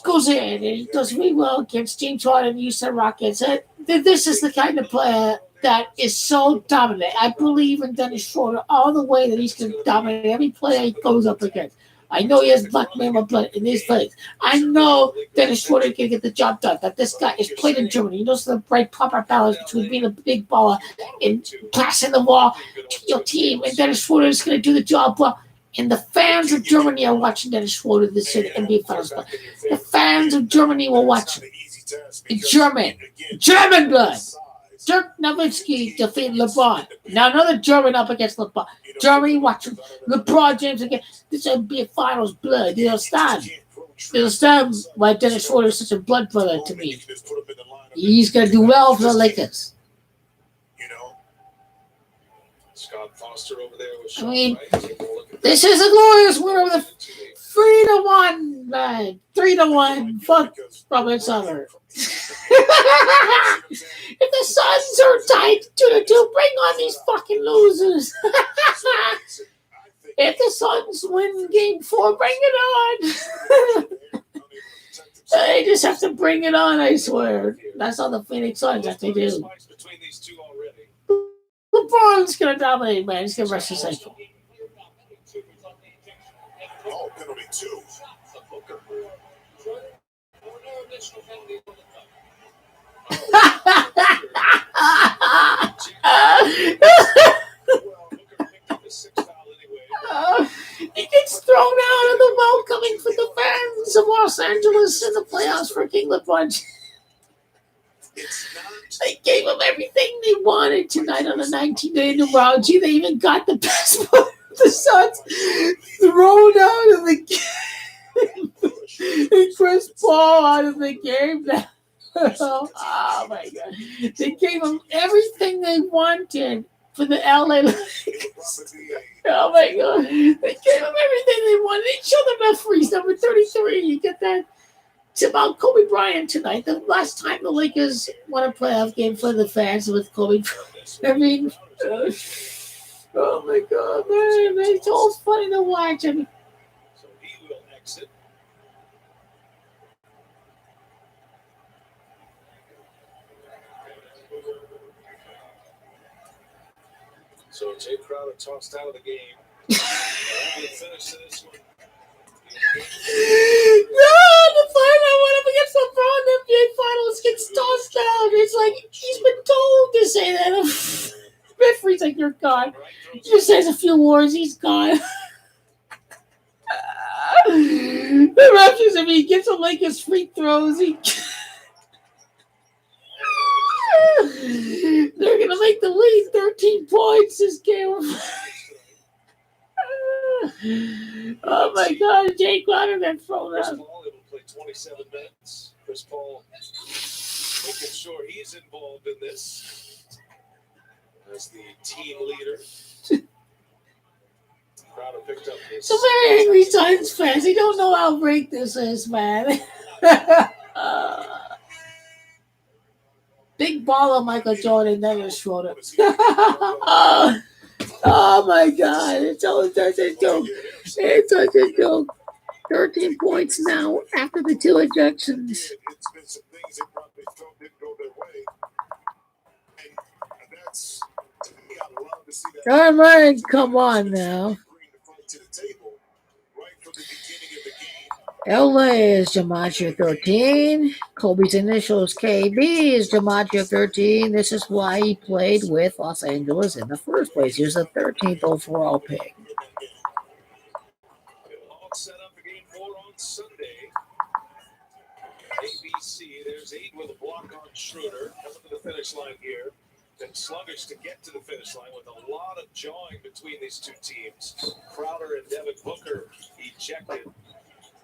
goes in and he does really well against James Harden and Houston Rockets. This is the kind of player that is so dominant. I believe in Dennis Schroeder all the way that he's going to dominate every player he goes up against. I know he has black man blood in his face. I know Dennis Schroeder can get the job done. That this guy is played in Germany. He knows the right proper balance between being a big baller and passing the ball to your team. And Dennis Schroeder is going to do the job well. And the fans of Germany are watching Dennis Schroeder this year in the NBA Finals. The fans of Germany will watch German blood. Dirk Nowitzki defeated LeBron. Now another German up against LeBron. Germany watching LeBron James again. This would be a finals blood. You understand? You understand why Dennis Schroeder is such a blood brother to me. He's going to do well for the Lakers. Scott Foster over there was I mean, this is a glorious win over the 3-1, man. 3-1. Fuck Robert Summer. If the Suns are tied 2-2, bring on these fucking losers. If the Suns win game 4, bring it on. They just have to bring it on, I swear. That's all the Phoenix Suns have to do. LeBron's going to dominate, man. He's going to rush the cycle. Oh, penalty 2. Los Angeles in the playoffs for King LeBron. They gave them everything they wanted tonight on the 19-day numerology. They even got the best part of the Suns thrown out of the game. And Chris Paul out of the game now. Oh my God. They gave them everything they wanted for the LA Lakers. Oh my God. They gave them everything they wanted. They showed the referees number 33. You get that? It's about Kobe Bryant tonight. The last time the Lakers won a playoff game for the fans with Kobe Bryant. I mean, oh my God, man. It's all funny to watch. I mean, So he will exit. So Jay Crowder tossed out of the game. We'll finish this one. no, the final one up against LeBron in the NBA Finals gets tossed out. It's like he's been told to say that. Referee's like, you're gone. He just says a few words, he's gone. The referees, I mean, he gets the Lakers free throws. They're gonna make the lead 13 points this game. Oh my God, Jay Crowder got thrown Chris out. Paul able to play 27 minutes. Chris Paul making sure he's involved in this as the team leader. Crowder picked up his. So very angry Suns fans. They don't know how great this is, man. Big baller Michael Jordan never showed up. Oh my God. It's all such a joke. It's such a joke. 13 points now after the 2 ejections. It's been some things they probably felt didn't go their way. And that's, to me, I love to see that. All right, come on now. To the table right from the beginning of the game. LA is Gematria 13. Kobe's initials KB is Gematria 13. This is why he played with Los Angeles in the first place. He was the 13th overall pick. All set up for game 4 on Sunday. ABC, there's 8 with a block on Schroeder. Coming to the finish line here. Been sluggish to get to the finish line with a lot of jawing between these two teams. Crowder and Devin Booker ejected.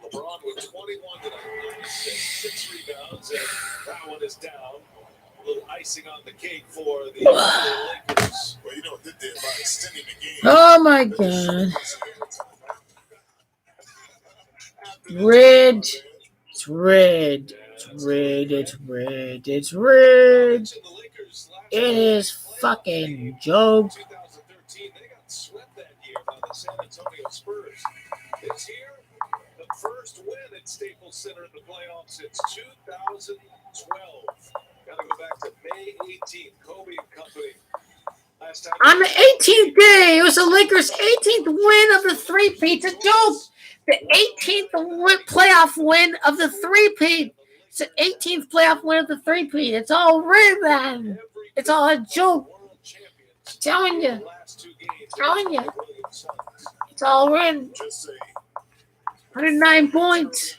LeBron with 21 tonight, 6 rebounds, and that one is down. A little icing on the cake for the Lakers. Well, you know what they did by extending the game. Oh my God. Red. It's red. It's red. It's red. It's red. It is fucking joke. 2013, they got swept that year by the San Antonio Spurs. This year, the first win at Staples Center in the playoffs since 2012. Got to go back to May 18th. Kobe and company. Last time On the 18th day, it was the Lakers' 18th win of the three-peat. It's a joke. The 18th playoff win of the three-peat. It's the 18th playoff win of the three-peat. It's all rigged, man. It's all a joke. I'm telling you. It's all rigged. 109 points.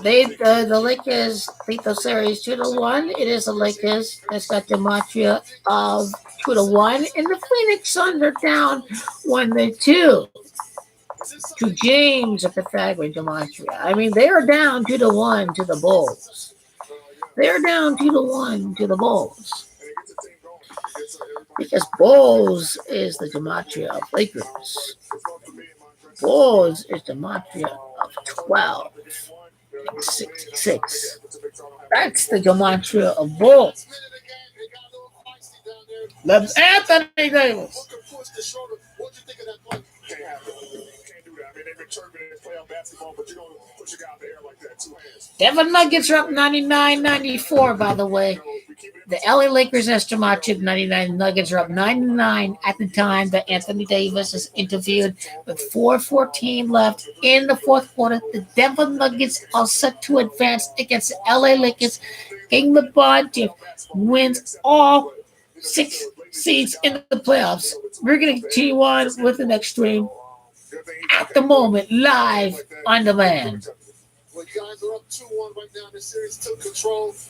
The Lakers beat the series 2-1. It is the Lakers that's got Gematria of 2-1, and the Phoenix Suns are down 1-2 to James of Pythagorean Gematria. I mean, they are down 2-1 to the Bulls. They're down 2-1 to the Bulls. Because Bulls is the Gematria of Lakers. Bulls is Gematria of 12. 66. That's the Gematria of Bulls. Anthony Davis. Denver Nuggets are up 99-94, by the way. The LA Lakers estimated 99. Nuggets are up 99 at the time that Anthony Davis is interviewed with 4:14 left in the fourth quarter. The Denver Nuggets are set to advance against the LA Lakers. King LeBron James wins all 6 seeds in the playoffs. We're going to continue on with the next stream. at the moment, live on demand. Well, you guys are up 2-1 right now in the series. Took control.